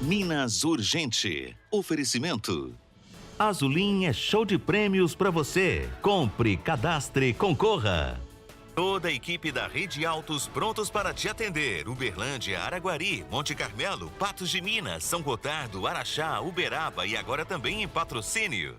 Minas Urgente. Oferecimento. Azulim é show de prêmios para você. Compre, cadastre, concorra. Toda a equipe da Rede Autos prontos para te atender. Uberlândia, Araguari, Monte Carmelo, Patos de Minas, São Gotardo, Araxá, Uberaba e agora também em Patrocínio.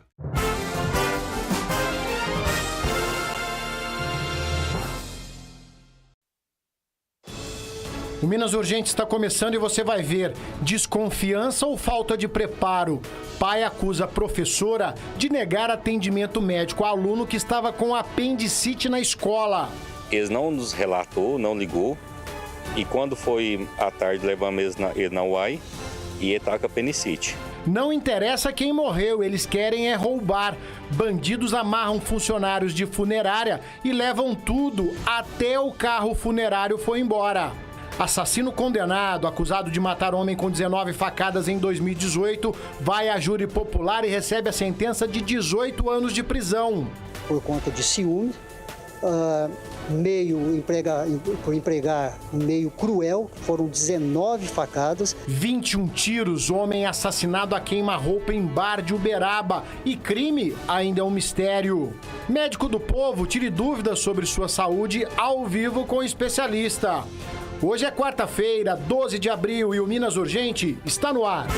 O Minas Urgente está começando e você vai ver desconfiança ou falta de preparo. Pai acusa professora de negar atendimento médico a aluno que estava com apendicite na escola. Eles não nos relatou, não ligou. E quando foi à tarde, levamos ele na UAI e ele está com apendicite. Não interessa quem morreu, eles querem é roubar. Bandidos amarram funcionários de funerária e levam tudo, até o carro funerário foi embora. Assassino condenado, acusado de matar homem com 19 facadas em 2018, vai à júri popular e recebe a sentença de 18 anos de prisão. Por conta de ciúme, por empregar um meio cruel, foram 19 facadas. 21 tiros, homem assassinado a queima-roupa em bar de Uberaba. E crime ainda é um mistério. Médico do Povo, tire dúvidas sobre sua saúde ao vivo com especialista. Hoje é quarta-feira, 12 de abril e o Minas Urgente está no ar.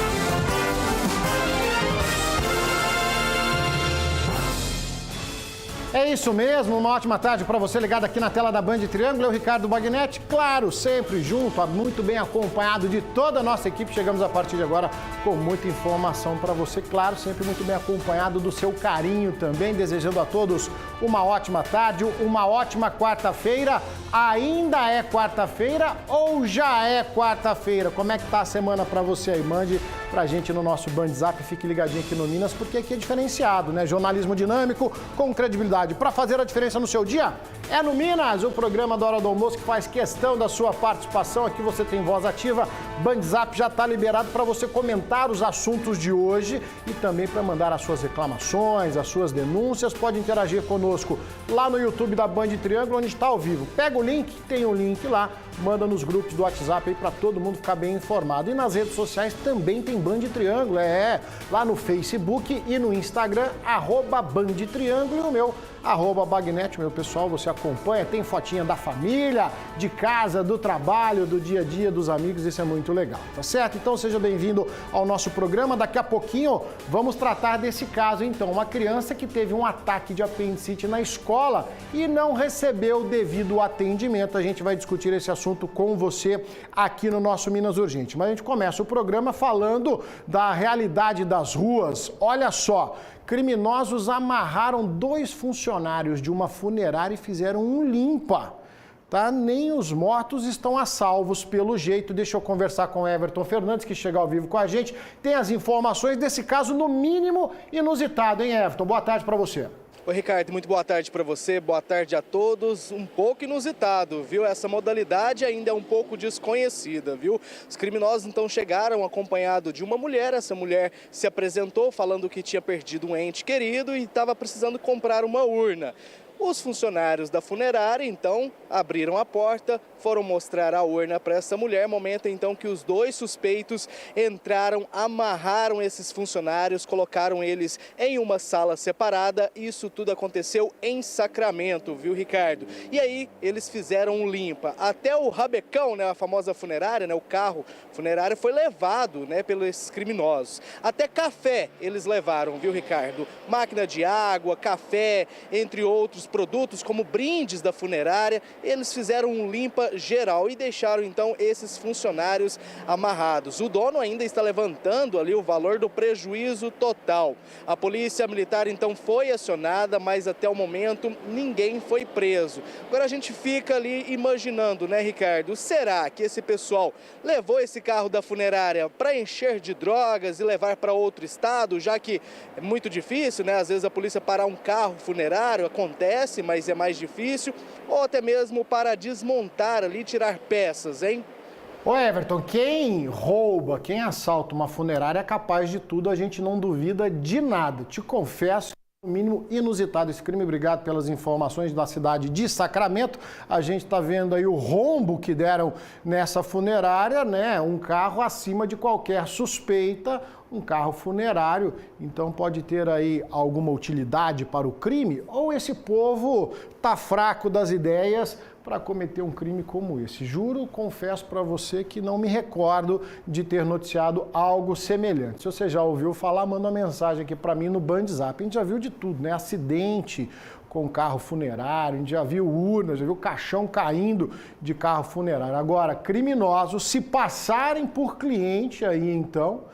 É isso mesmo, uma ótima tarde para você ligado aqui na tela da Band Triângulo. Eu, Ricardo Bagnetti, claro, sempre junto, muito bem acompanhado de toda a nossa equipe. Chegamos a partir de agora com muita informação para você, claro, sempre muito bem acompanhado do seu carinho também. Desejando a todos uma ótima tarde, uma ótima quarta-feira. Ainda é quarta-feira ou já é quarta-feira? Como é que tá a semana para você aí? Mande pra gente no nosso Band Zap, fique ligadinho aqui no Minas, porque aqui é diferenciado, né? Jornalismo dinâmico, com credibilidade. Para fazer a diferença no seu dia, é no Minas, o programa da Hora do Almoço que faz questão da sua participação. Aqui você tem voz ativa, Band Zap já está liberado para você comentar os assuntos de hoje e também para mandar as suas reclamações, as suas denúncias. Pode interagir conosco lá no YouTube da Band Triângulo, onde está ao vivo. Pega o link, tem um link lá, manda nos grupos do WhatsApp aí para todo mundo ficar bem informado. E nas redes sociais também tem Band Triângulo, lá no Facebook e no Instagram, @Band Triângulo, e o meu, @Bagnetti, meu pessoal, você acompanha, tem fotinha da família, de casa, do trabalho, do dia a dia, dos amigos, isso é muito legal, tá certo? Então seja bem-vindo ao nosso programa. Daqui a pouquinho vamos tratar desse caso, então, uma criança que teve um ataque de apendicite na escola e não recebeu o devido atendimento. A gente vai discutir esse assunto com você aqui no nosso Minas Urgente. Mas a gente começa o programa falando da realidade das ruas. Olha só, criminosos amarraram 2 funcionários de uma funerária e fizeram um limpa. Tá? Nem os mortos estão a salvos pelo jeito. Deixa eu conversar com o Everton Fernandes, que chega ao vivo com a gente. Tem as informações desse caso, no mínimo, inusitado, hein, Everton? Boa tarde para você. Oi, Ricardo, muito boa tarde para você, boa tarde a todos. Um pouco inusitado, viu? Essa modalidade ainda é um pouco desconhecida, viu? Os criminosos então chegaram acompanhado de uma mulher. Essa mulher se apresentou falando que tinha perdido um ente querido e estava precisando comprar uma urna. Os funcionários da funerária, então, abriram a porta, foram mostrar a urna para essa mulher. Momento, então, que os 2 suspeitos entraram, amarraram esses funcionários, colocaram eles em uma sala separada. Isso tudo aconteceu em Sacramento, viu, Ricardo? E aí, eles fizeram um limpa. Até o rabecão, né, a famosa funerária, né, o carro funerário foi levado, né, pelos criminosos. Até café eles levaram, viu, Ricardo? Máquina de água, café, entre outros produtos como brindes da funerária. Eles fizeram um limpa geral e deixaram então esses funcionários amarrados. O dono ainda está levantando ali o valor do prejuízo total. A polícia militar então foi acionada, mas até o momento ninguém foi preso. Agora a gente fica ali imaginando, né, Ricardo? Será que esse pessoal levou esse carro da funerária para encher de drogas e levar para outro estado, já que é muito difícil, né? Às vezes a polícia parar um carro funerário, acontece, mas é mais difícil, ou até mesmo para desmontar ali, tirar peças, hein? Ô Everton, quem rouba, quem assalta uma funerária é capaz de tudo, a gente não duvida de nada. Te confesso No mínimo inusitado esse crime. Obrigado pelas informações da cidade de Sacramento. A gente está vendo aí o rombo que deram nessa funerária, né? Um carro acima de qualquer suspeita, um carro funerário. Então pode ter aí alguma utilidade para o crime, ou esse povo tá fraco das ideias para cometer um crime como esse. Juro, confesso para você que não me recordo de ter noticiado algo semelhante. Se você já ouviu falar, manda uma mensagem aqui para mim no Bandzap. A gente já viu de tudo, né? Acidente com carro funerário, a gente já viu urnas, já viu caixão caindo de carro funerário. Agora, criminosos se passarem por cliente aí então,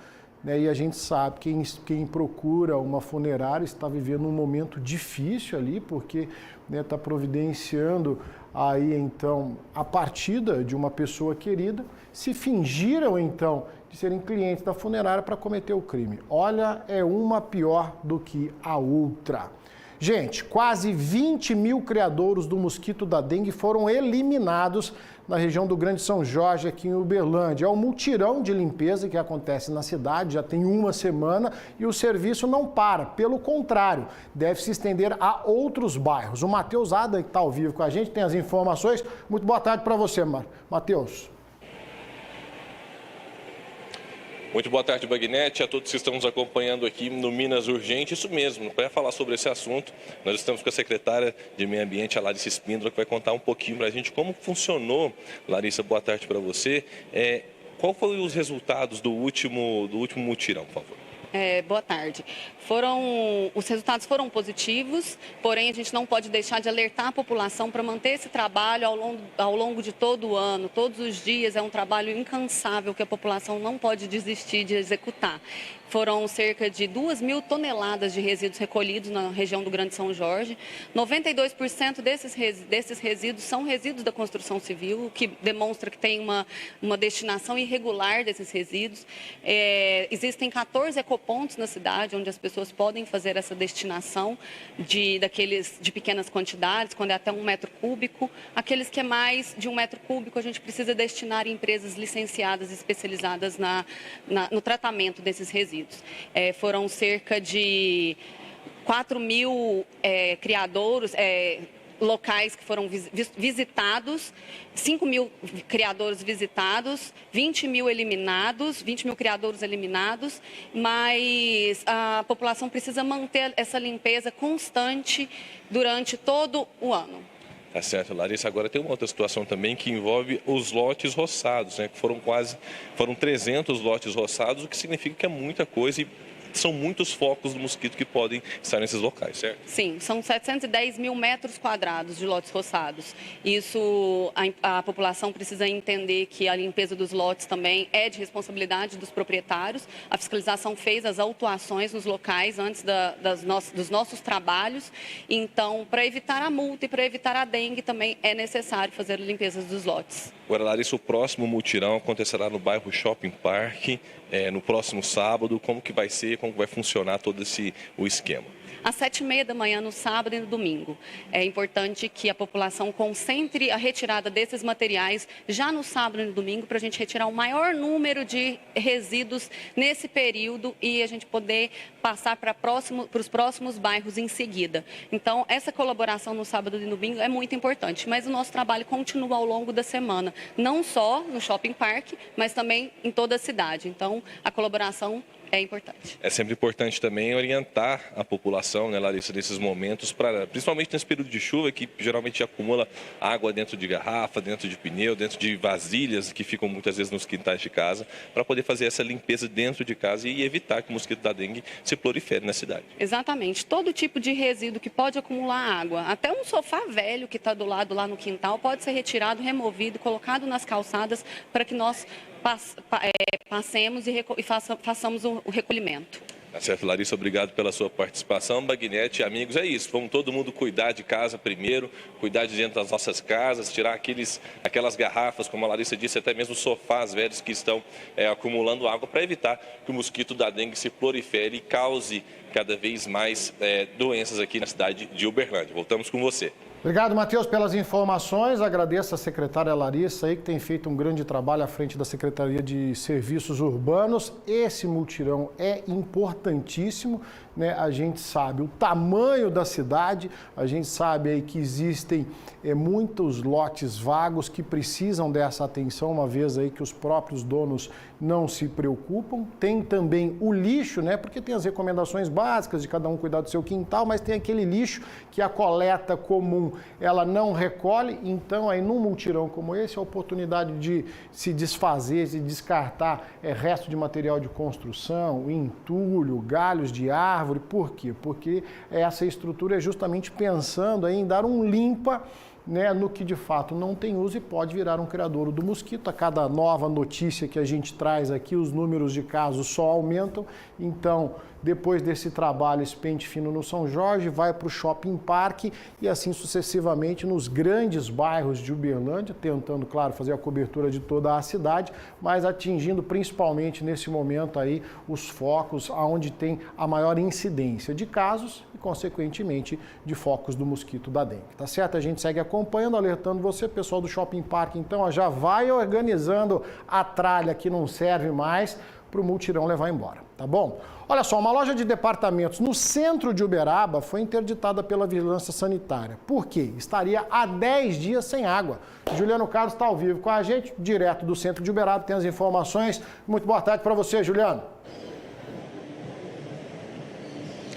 né? E a gente sabe que quem procura uma funerária está vivendo um momento difícil ali, porque está providenciando aí então a partida de uma pessoa querida. Se fingiram então de serem clientes da funerária para cometer o crime. Olha, é uma pior do que a outra. Gente, quase 20 mil criadouros do mosquito da dengue foram eliminados na região do Grande São Jorge, aqui em Uberlândia. É um mutirão de limpeza que acontece na cidade, já tem uma semana, e o serviço não para. Pelo contrário, deve se estender a outros bairros. O Matheus Ada, que está ao vivo com a gente, tem as informações. Muito boa tarde para você, Matheus. Muito boa tarde, Bagnete, a todos que estão nos acompanhando aqui no Minas Urgente. Isso mesmo, para falar sobre esse assunto, nós estamos com a secretária de Meio Ambiente, a Larissa Espíndola, que vai contar um pouquinho para a gente como funcionou. Larissa, boa tarde para você. Qual foram os resultados do último mutirão, por favor? Boa tarde. Os resultados foram positivos, porém a gente não pode deixar de alertar a população para manter esse trabalho ao longo de todo o ano, todos os dias. É um trabalho incansável que a população não pode desistir de executar. Foram cerca de 2.000 toneladas de resíduos recolhidos na região do Grande São Jorge. 92% desses resíduos são resíduos da construção civil, o que demonstra que tem uma destinação irregular desses resíduos. Existem 14 ecopontos na cidade, onde as pessoas podem fazer essa destinação de pequenas quantidades, quando é até 1 metro cúbico. Aqueles que é mais de 1 metro cúbico, a gente precisa destinar em empresas licenciadas, especializadas no tratamento desses resíduos. Foram cerca de 4.000 criadouros, locais que foram visitados, 5.000 criadouros visitados, 20.000 criadouros eliminados, mas a população precisa manter essa limpeza constante durante todo o ano. Tá certo, Larissa. Agora tem uma outra situação também que envolve os lotes roçados, né? Que foram 300 lotes roçados, o que significa que é muita coisa e são muitos focos do mosquito que podem estar nesses locais, certo? Sim, são 710 mil metros quadrados de lotes roçados. Isso, a população precisa entender que a limpeza dos lotes também é de responsabilidade dos proprietários. A fiscalização fez as autuações nos locais antes dos nossos trabalhos. Então, para evitar a multa e para evitar a dengue, também é necessário fazer limpezas dos lotes. Agora, Larissa, o próximo mutirão acontecerá no bairro Shopping Park, no próximo sábado. Como que vai ser, como que vai funcionar todo o esquema? Às 7h30 da manhã, no sábado e no domingo. É importante que a população concentre a retirada desses materiais já no sábado e no domingo, para a gente retirar o maior número de resíduos nesse período e a gente poder passar para os próximos bairros em seguida. Então, essa colaboração no sábado e no domingo é muito importante, mas o nosso trabalho continua ao longo da semana, não só no Shopping Park, mas também em toda a cidade. Então, a colaboração é importante. É sempre importante também orientar a população, né, Larissa, nesses momentos, principalmente nesse período de chuva, que geralmente acumula água dentro de garrafa, dentro de pneu, dentro de vasilhas que ficam muitas vezes nos quintais de casa, para poder fazer essa limpeza dentro de casa e evitar que o mosquito da dengue se prolifere na cidade. Exatamente. Todo tipo de resíduo que pode acumular água, até um sofá velho que está do lado lá no quintal, pode ser retirado, removido, colocado nas calçadas para que nós passemos e façamos o recolhimento. Tá certo, Larissa, obrigado pela sua participação. Bagnete, amigos, é isso. Vamos todo mundo cuidar de casa primeiro, cuidar de dentro das nossas casas, tirar aquelas garrafas, como a Larissa disse, até mesmo sofás velhos que estão acumulando água, para evitar que o mosquito da dengue se prolifere e cause cada vez mais doenças aqui na cidade de Uberlândia. Voltamos com você. Obrigado, Matheus, pelas informações. Agradeço a secretária Larissa aí, que tem feito um grande trabalho à frente da Secretaria de Serviços Urbanos. Esse mutirão é importantíssimo, né, a gente sabe o tamanho da cidade, a gente sabe aí que existem muitos lotes vagos que precisam dessa atenção, uma vez aí que os próprios donos não se preocupam. Tem também o lixo, né, porque tem as recomendações básicas de cada um cuidar do seu quintal, mas tem aquele lixo que a coleta comum ela não recolhe. Então aí num multirão como esse, a oportunidade de se desfazer, de descartar resto de material de construção, entulho, galhos de árvore. Por quê? Porque essa estrutura é justamente pensando aí em dar um limpa, né, no que de fato não tem uso e pode virar um criadouro do mosquito. A cada nova notícia que a gente traz aqui, os números de casos só aumentam. Então, depois desse trabalho, esse pente fino no São Jorge, vai para o Shopping Parque e assim sucessivamente nos grandes bairros de Uberlândia, tentando, claro, fazer a cobertura de toda a cidade, mas atingindo principalmente nesse momento aí os focos onde tem a maior incidência de casos e, consequentemente, de focos do mosquito da dengue. Tá certo? A gente segue acompanhando, alertando você, pessoal do Shopping Parque, então, ó, já vai organizando a tralha que não serve mais para o multirão levar embora, tá bom? Olha só, uma loja de departamentos no centro de Uberaba foi interditada pela Vigilância Sanitária. Por quê? Estaria há 10 dias sem água. Juliano Carlos está ao vivo com a gente, direto do centro de Uberaba, tem as informações. Muito boa tarde para você, Juliano.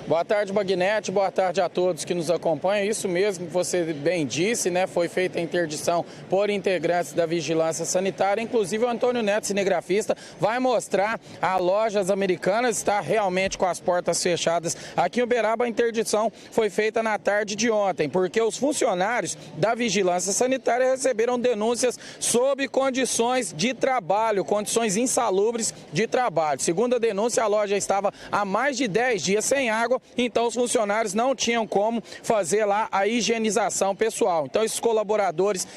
Boa tarde, Bagnete. Boa tarde a todos que nos acompanham. Isso mesmo que você bem disse, né? Foi feita a interdição por integrantes da Vigilância Sanitária. Inclusive, o Antônio Neto, cinegrafista, vai mostrar a Lojas Americanas. Está realmente com as portas fechadas aqui em Uberaba. A interdição foi feita na tarde de ontem, porque os funcionários da Vigilância Sanitária receberam denúncias sobre condições de trabalho, condições insalubres de trabalho. Segundo a denúncia, a loja estava há mais de 10 dias sem água. Então os funcionários não tinham como fazer lá a higienização pessoal. Então esses colaboradores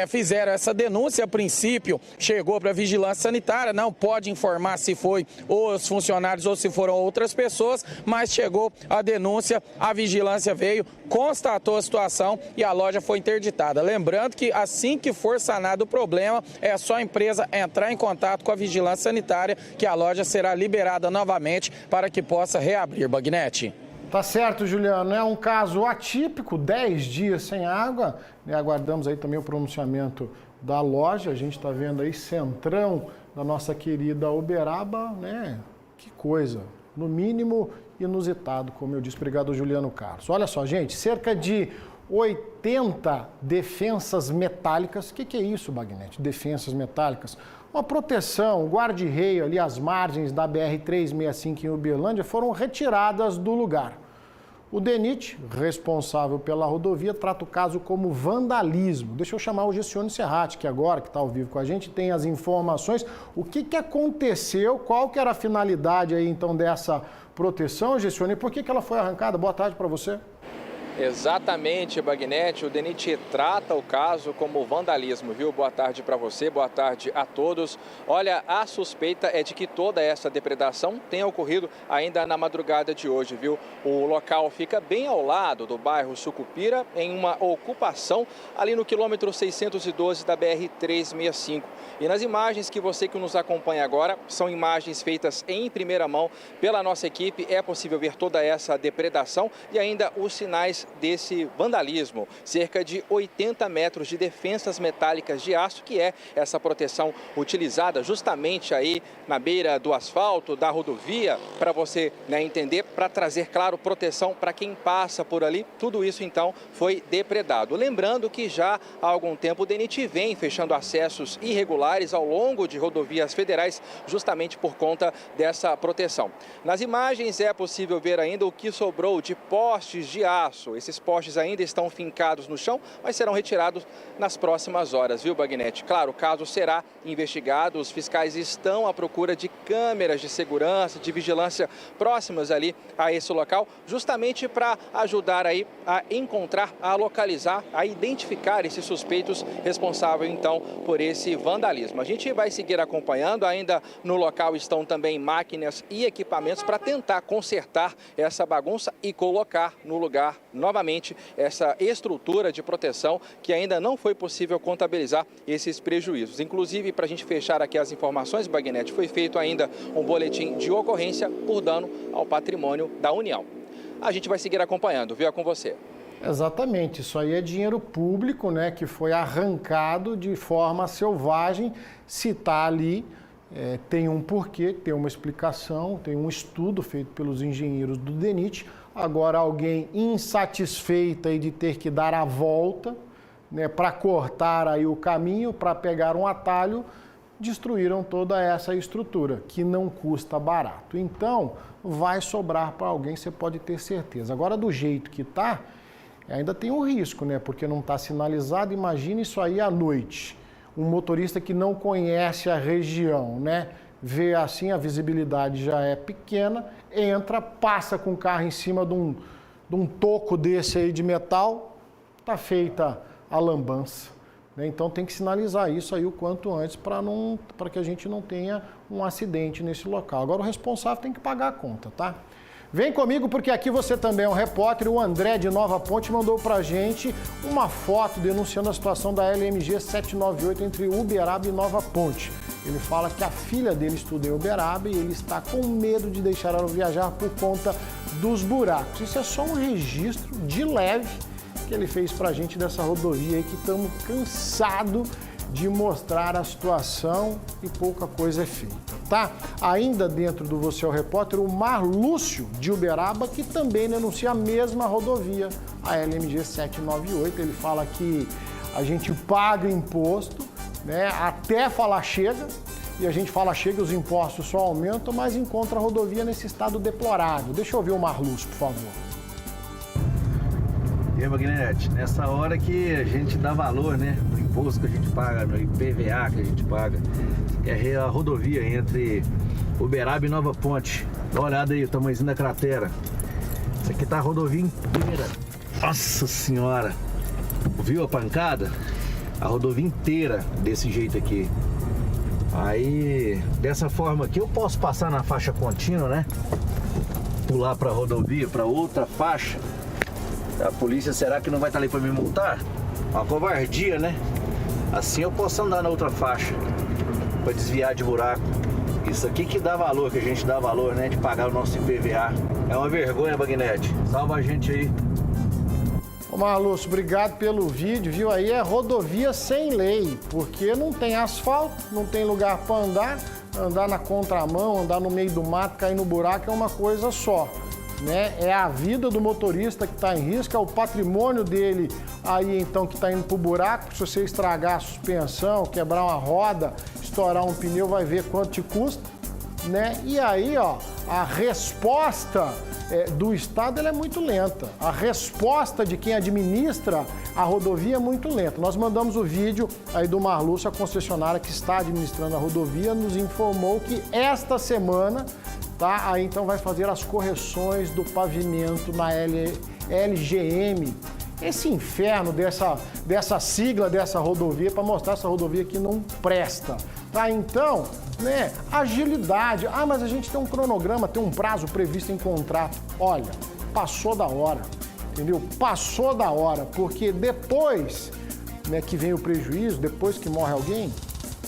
fizeram essa denúncia. A princípio chegou para a Vigilância Sanitária, não pode informar se foi os funcionários ou se foram outras pessoas, mas chegou a denúncia, a vigilância veio, constatou a situação e a loja foi interditada. Lembrando que assim que for sanado o problema, é só a empresa entrar em contato com a Vigilância Sanitária que a loja será liberada novamente para que possa reabrir. Bagnete. Tá certo, Juliano. É um caso atípico, 10 dias sem água. Aguardamos aí também o pronunciamento da loja. A gente está vendo aí centrão da nossa querida Uberaba, né? Que coisa, no mínimo inusitado, como eu disse. Obrigado, Juliano Carlos. Olha só, gente, cerca de 80 defensas metálicas. O que é isso, Bagnete? Defensas metálicas? Uma proteção, um guarda-reio ali às margens da BR-365 em Uberlândia foram retiradas do lugar. O DENIT, responsável pela rodovia, trata o caso como vandalismo. Deixa eu chamar o Gessione Serrati, que agora, que está ao vivo com a gente, tem as informações. O que aconteceu, qual que era a finalidade aí então dessa proteção, Gessione, e por que ela foi arrancada? Boa tarde para você. Exatamente, Bagnete. O DENIT trata o caso como vandalismo, viu? Boa tarde para você, boa tarde a todos. Olha, a suspeita é de que toda essa depredação tenha ocorrido ainda na madrugada de hoje, viu? O local fica bem ao lado do bairro Sucupira, em uma ocupação ali no quilômetro 612 da BR-365. E nas imagens que você que nos acompanha agora, são imagens feitas em primeira mão pela nossa equipe. É possível ver toda essa depredação e ainda os sinais desse vandalismo. Cerca de 80 metros de defensas metálicas de aço, que é essa proteção utilizada justamente aí na beira do asfalto, da rodovia, para você entender, para trazer, claro, proteção para quem passa por ali. Tudo isso, então, foi depredado. Lembrando que já há algum tempo o DENIT vem fechando acessos irregulares ao longo de rodovias federais, justamente por conta dessa proteção. Nas imagens é possível ver ainda o que sobrou de postes de aço. Esses postes ainda estão fincados no chão, mas serão retirados nas próximas horas, viu, Bagnete? Claro, o caso será investigado, os fiscais estão à procura de câmeras de segurança, de vigilância próximas ali a esse local, justamente para ajudar aí a encontrar, a localizar, a identificar esses suspeitos responsáveis, então, por esse vandalismo. A gente vai seguir acompanhando, ainda no local estão também máquinas e equipamentos para tentar consertar essa bagunça e colocar no lugar novamente essa estrutura de proteção que ainda não foi possível contabilizar esses prejuízos. Inclusive, para a gente fechar aqui as informações, Bagnete, foi feito ainda um boletim de ocorrência por dano ao patrimônio da União. a gente vai seguir acompanhando, viu? É com você. Exatamente, isso aí é dinheiro público, né, que foi arrancado de forma selvagem. Se está ali, tem um porquê, tem uma explicação, tem um estudo feito pelos engenheiros do DENIT. Agora, alguém insatisfeito aí de ter que dar a volta, né, para cortar aí o caminho, para pegar um atalho, destruíram toda essa estrutura, que não custa barato. Então, vai sobrar para alguém, você pode ter certeza. Agora, do jeito que está, ainda tem um risco, né? Porque não está sinalizado. Imagina isso aí à noite. Um motorista que não conhece a região, né? Vê assim, a visibilidade já é pequena, entra, passa com o carro em cima de um toco desse aí de metal, está feita a lambança, né? Então tem que sinalizar isso aí o quanto antes para que a gente não tenha um acidente nesse local. Agora o responsável tem que pagar a conta, tá? Vem comigo porque aqui você também é um repórter. O André de Nova Ponte mandou pra gente uma foto denunciando a situação da LMG 798 entre Uberaba e Nova Ponte. Ele fala que a filha dele estuda em Uberaba e ele está com medo de deixar ela viajar por conta dos buracos. Isso é só um registro de leve que ele fez pra gente dessa rodovia aí, que estamos cansados de mostrar a situação e pouca coisa é feita, tá? Ainda dentro do Você é o Repórter, o Marlúcio de Uberaba, que também denuncia a mesma rodovia, a LMG 798. Ele fala que a gente paga imposto, né, até falar chega, e a gente fala chega, os impostos só aumentam, mas encontra a rodovia nesse estado deplorável. Deixa eu ouvir o Marlúcio, por favor. E aí, Magnete, nessa hora que a gente dá valor, né, no imposto que a gente paga, no IPVA que a gente paga, é a rodovia entre Uberaba e Nova Ponte. Dá uma olhada aí, o tamanhozinho da cratera. Isso aqui tá a rodovia inteira. Nossa senhora! Viu a pancada? A rodovia inteira desse jeito aqui. Aí, dessa forma aqui, eu posso passar na faixa contínua, né? Pular pra rodovia, pra outra faixa. A polícia, será que não vai estar ali para me multar? Uma covardia, né? Assim eu posso andar na outra faixa para desviar de buraco. Isso aqui que dá valor, que a gente dá valor, né? De pagar o nosso IPVA. É uma vergonha, Magnete. Salva a gente aí. Ô Marlúcio, obrigado pelo vídeo, viu? Aí é rodovia sem lei, porque não tem asfalto, não tem lugar para andar na contramão, andar no meio do mato, cair no buraco é uma coisa só. Né? É a vida do motorista que está em risco, é o patrimônio dele aí então que está indo para o buraco. Se você estragar a suspensão, quebrar uma roda, estourar um pneu, vai ver quanto te custa, né? E aí, ó, a resposta do Estado ela é muito lenta. A resposta de quem administra a rodovia é muito lenta. Nós mandamos o vídeo aí do Marlúcio, a concessionária que está administrando a rodovia, nos informou que esta semana, tá? Aí então vai fazer as correções do pavimento na LGM. Esse inferno dessa sigla dessa rodovia, para mostrar essa rodovia que não presta, tá? Então, né, agilidade. Ah, mas a gente tem um cronograma, tem um prazo previsto em contrato. Olha, passou da hora, entendeu? Passou da hora, porque depois, né, que vem o prejuízo, depois que morre alguém,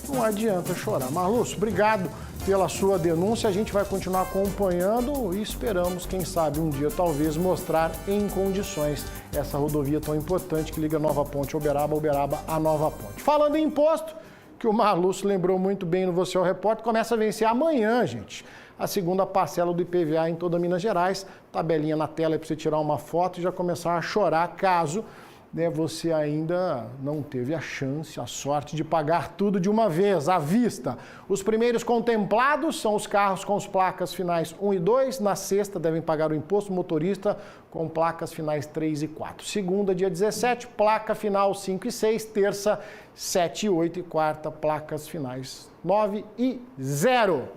não adianta chorar. Marlúcio, obrigado pela sua denúncia, a gente vai continuar acompanhando e esperamos, quem sabe, um dia talvez mostrar em condições essa rodovia tão importante que liga Nova Ponte a Uberaba, Uberaba a Nova Ponte. Falando em imposto, que o Marlúcio lembrou muito bem no Você é o Repórter, começa a vencer amanhã, gente, a segunda parcela do IPVA em toda Minas Gerais. Tabelinha na tela aí para você tirar uma foto e já começar a chorar caso, né, você ainda não teve a chance, a sorte de pagar tudo de uma vez, à vista. Os primeiros contemplados são os carros com as placas finais 1 e 2. Na sexta, devem pagar o imposto motorista com placas finais 3 e 4. Segunda, dia 17, placa final 5 e 6. Terça, 7 e 8. E quarta, placas finais 9 e 0.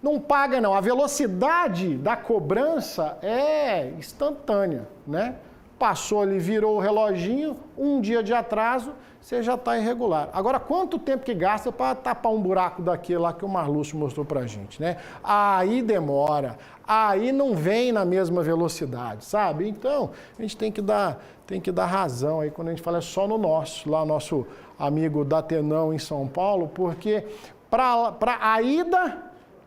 Não paga, não. A velocidade da cobrança é instantânea, né? Passou ali, virou o reloginho, um dia de atraso, você já está irregular. Agora, quanto tempo que gasta para tapar um buraco daquele lá que o Marlúcio mostrou para a gente, né? Aí demora, aí não vem na mesma velocidade, sabe? Então, a gente tem que dar razão aí quando a gente fala só no nosso amigo Datenão em São Paulo, porque para a ida,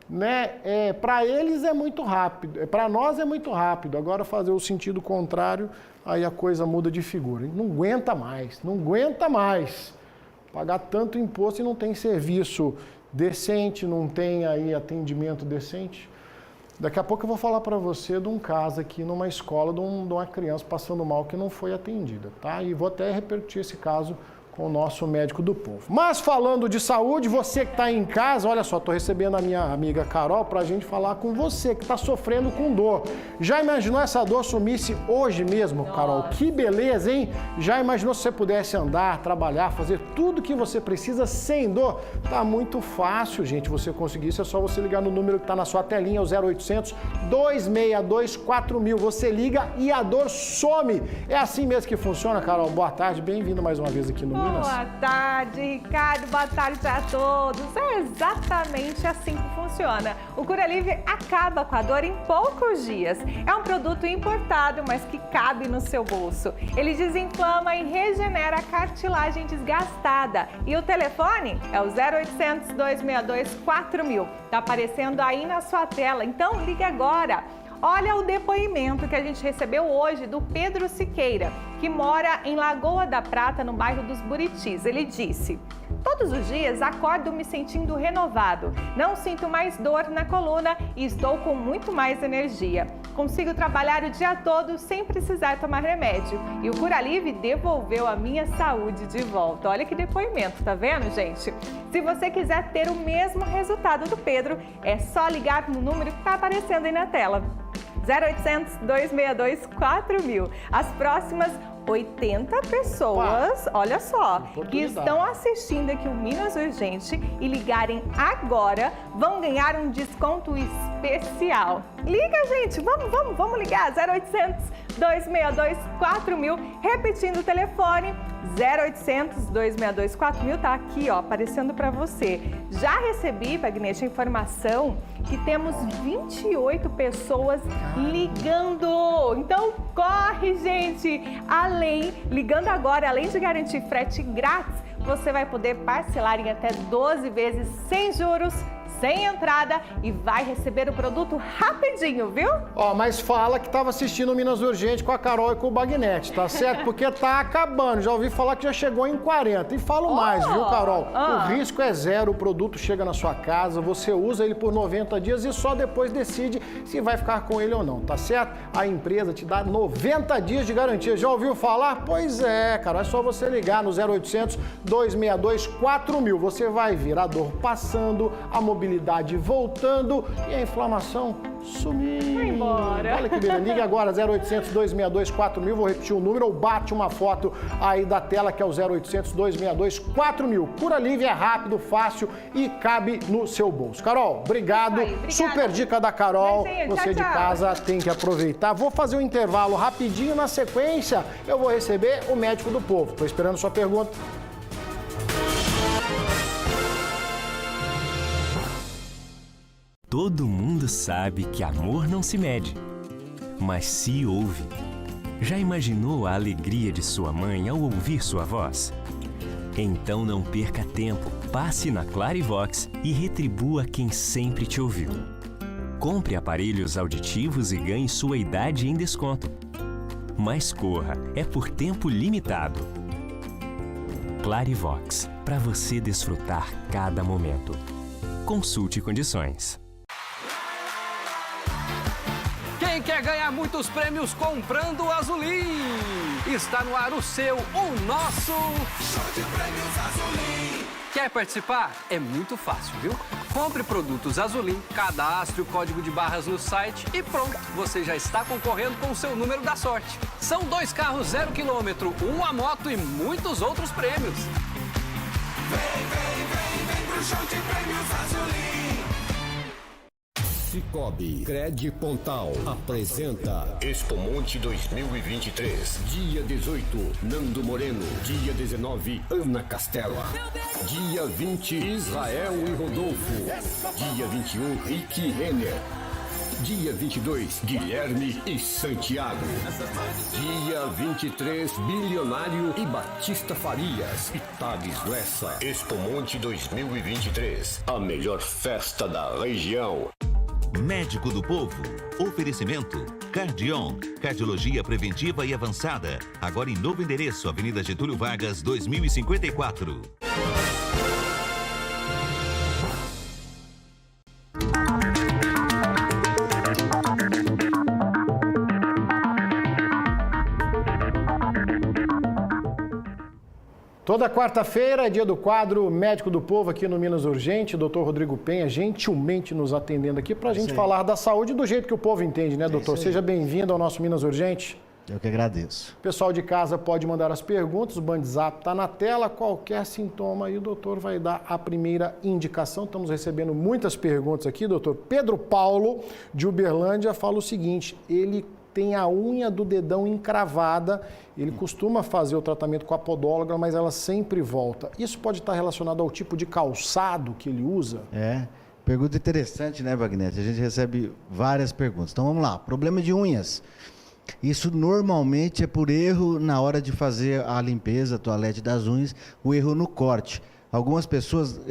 né? Para eles é muito rápido, para nós é muito rápido. Agora fazer o sentido contrário, aí a coisa muda de figura. Não aguenta mais, não aguenta mais. Pagar tanto imposto e não tem serviço decente, não tem aí atendimento decente. Daqui a pouco eu vou falar para você de um caso aqui numa escola de uma criança passando mal que não foi atendida, tá? E vou até repetir esse caso com o nosso médico do povo. Mas falando de saúde, você que está em casa, olha só, estou recebendo a minha amiga Carol para a gente falar com você que está sofrendo com dor. Já imaginou essa dor sumisse hoje mesmo, Carol? Nossa. Que beleza, hein? Já imaginou se você pudesse andar, trabalhar, fazer tudo que você precisa sem dor? Tá muito fácil, gente, você conseguir isso. É só você ligar no número que está na sua telinha, o 0800 262 4000. Você liga e a dor some. É assim mesmo que funciona, Carol. Boa tarde, bem-vindo mais uma vez aqui no Boa tarde, Ricardo. Boa tarde a todos. É exatamente assim que funciona. O Curalivre acaba com a dor em poucos dias. É um produto importado, mas que cabe no seu bolso. Ele desinflama e regenera a cartilagem desgastada. E o telefone é o 0800 262 4000. Tá aparecendo aí na sua tela. Então, ligue agora. Olha o depoimento que a gente recebeu hoje do Pedro Siqueira, que mora em Lagoa da Prata, no bairro dos Buritis. Ele disse: todos os dias acordo me sentindo renovado, não sinto mais dor na coluna e estou com muito mais energia. Consigo trabalhar o dia todo sem precisar tomar remédio. E o Curalivre devolveu a minha saúde de volta. Olha que depoimento, tá vendo, gente? Se você quiser ter o mesmo resultado do Pedro, é só ligar no número que está aparecendo aí na tela. 0800 262 4000. As próximas 80 pessoas, olha só, que estão assistindo aqui o Minas Urgente e ligarem agora, vão ganhar um desconto especial. Liga, gente, vamos ligar, 0800 262 4000, repetindo o telefone, 0800 262 4000, tá aqui, ó, aparecendo para você. Já recebi, Wagner, a informação que temos 28 pessoas ligando. Então, corre, gente! Ligando agora, além de garantir frete grátis, você vai poder parcelar em até 12 vezes sem juros, sem entrada e vai receber o produto rapidinho, viu? Ó, mas fala que estava assistindo o Minas Urgente com a Carol e com o Bagnete, tá certo? Porque tá acabando. Já ouvi falar que já chegou em 40. E falo mais, viu, Carol? O risco é zero, o produto chega na sua casa, você usa ele por 90 dias e só depois decide se vai ficar com ele ou não, tá certo? A empresa te dá 90 dias de garantia. Já ouviu falar? Pois é, Carol, é só você ligar no 0800 262 4000. Você vai ver a dor passando, a mobilidade voltando e a inflamação sumindo. Vai embora. Olha que beleza. Liga agora, 0800 262 4000. Vou repetir o número ou bate uma foto aí da tela, que é o 0800 262 4000. Curalivre é rápido, fácil e cabe no seu bolso. Carol, obrigado. Super dica da Carol. Você de casa tem que aproveitar. Vou fazer um intervalo rapidinho. Na sequência, eu vou receber o médico do povo. Tô esperando sua pergunta. Todo mundo sabe que amor não se mede, mas se ouve. Já imaginou a alegria de sua mãe ao ouvir sua voz? Então não perca tempo, passe na Clarivox e retribua quem sempre te ouviu. Compre aparelhos auditivos e ganhe sua idade em desconto. Mas corra, é por tempo limitado. Clarivox, para você desfrutar cada momento. Consulte condições. Quem quer ganhar muitos prêmios comprando Azulim? Está no ar o seu, o nosso... Show de Prêmios Azulim! Quer participar? É muito fácil, viu? Compre produtos Azulim, cadastre o código de barras no site e pronto, você já está concorrendo com o seu número da sorte. São 2 carros 0 km, uma moto e muitos outros prêmios. Vem pro Show de Prêmios Azulim! Cicobi Cred Pontal apresenta Expo Monte 2023. Dia 18, Nando Moreno. Dia 19, Ana Castela. Dia 20, Israel e Rodolfo. Dia 21, Rick Renner. Dia 22, Guilherme e Santiago. Dia 23, Bilionário e Batista Farias e Thales Lessa. Expo Monte 2023, a melhor festa da região. Médico do Povo. Oferecimento Cardion, cardiologia preventiva e avançada. Agora em novo endereço, Avenida Getúlio Vargas, 2054. Toda quarta-feira é dia do quadro Médico do Povo aqui no Minas Urgente. Doutor Rodrigo Penha gentilmente nos atendendo aqui para a gente falar da saúde do jeito que o povo entende, né, doutor? Seja bem-vindo ao nosso Minas Urgente. Eu que agradeço. O pessoal de casa pode mandar as perguntas, o Bandzap está na tela. Qualquer sintoma aí o doutor vai dar a primeira indicação. Estamos recebendo muitas perguntas aqui, doutor. Pedro Paulo, de Uberlândia, fala o seguinte: ele tem a unha do dedão encravada, ele costuma fazer o tratamento com a podóloga, mas ela sempre volta. Isso pode estar relacionado ao tipo de calçado que ele usa? Pergunta interessante, né, Wagner? A gente recebe várias perguntas. Então vamos lá, problema de unhas. Isso normalmente é por erro na hora de fazer a limpeza, a toalete das unhas, o erro no corte. Algumas pessoas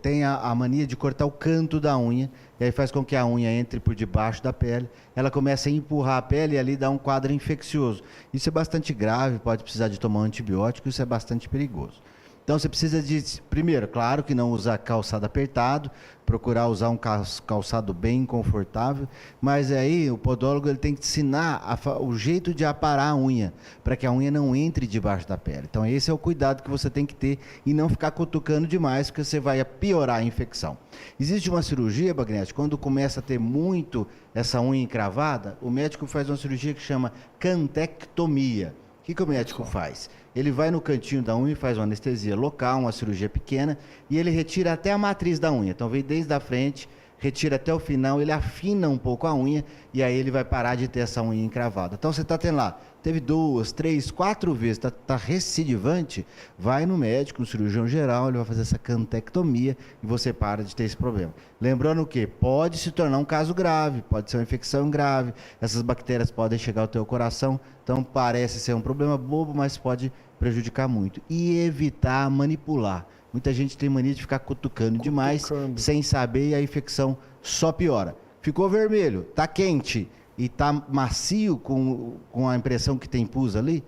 têm a mania de cortar o canto da unha, e aí faz com que a unha entre por debaixo da pele, ela começa a empurrar a pele e ali dá um quadro infeccioso. Isso é bastante grave, pode precisar de tomar um antibiótico, isso é bastante perigoso. Então você precisa de, primeiro, claro que não usar calçado apertado, procurar usar um calçado bem confortável, mas aí o podólogo ele tem que ensinar o jeito de aparar a unha, para que a unha não entre debaixo da pele. Então esse é o cuidado que você tem que ter e não ficar cutucando demais, porque você vai piorar a infecção. Existe uma cirurgia, Bagnete, quando começa a ter muito essa unha encravada, o médico faz uma cirurgia que chama cantectomia. O que o médico faz? Ele vai no cantinho da unha e faz uma anestesia local, uma cirurgia pequena, e ele retira até a matriz da unha. Então vem desde a frente, retira até o final, ele afina um pouco a unha e aí ele vai parar de ter essa unha encravada. Então você está tendo lá, teve 2, 3, 4 vezes, está recidivante, vai no médico, no cirurgião geral, ele vai fazer essa cantectomia e você para de ter esse problema. Lembrando que pode se tornar um caso grave, pode ser uma infecção grave, essas bactérias podem chegar ao teu coração, então parece ser um problema bobo, mas pode prejudicar muito. E evitar manipular. Muita gente tem mania de ficar cutucando demais, sem saber, e a infecção só piora. Ficou vermelho, está quente e está macio com a impressão que tem pus ali,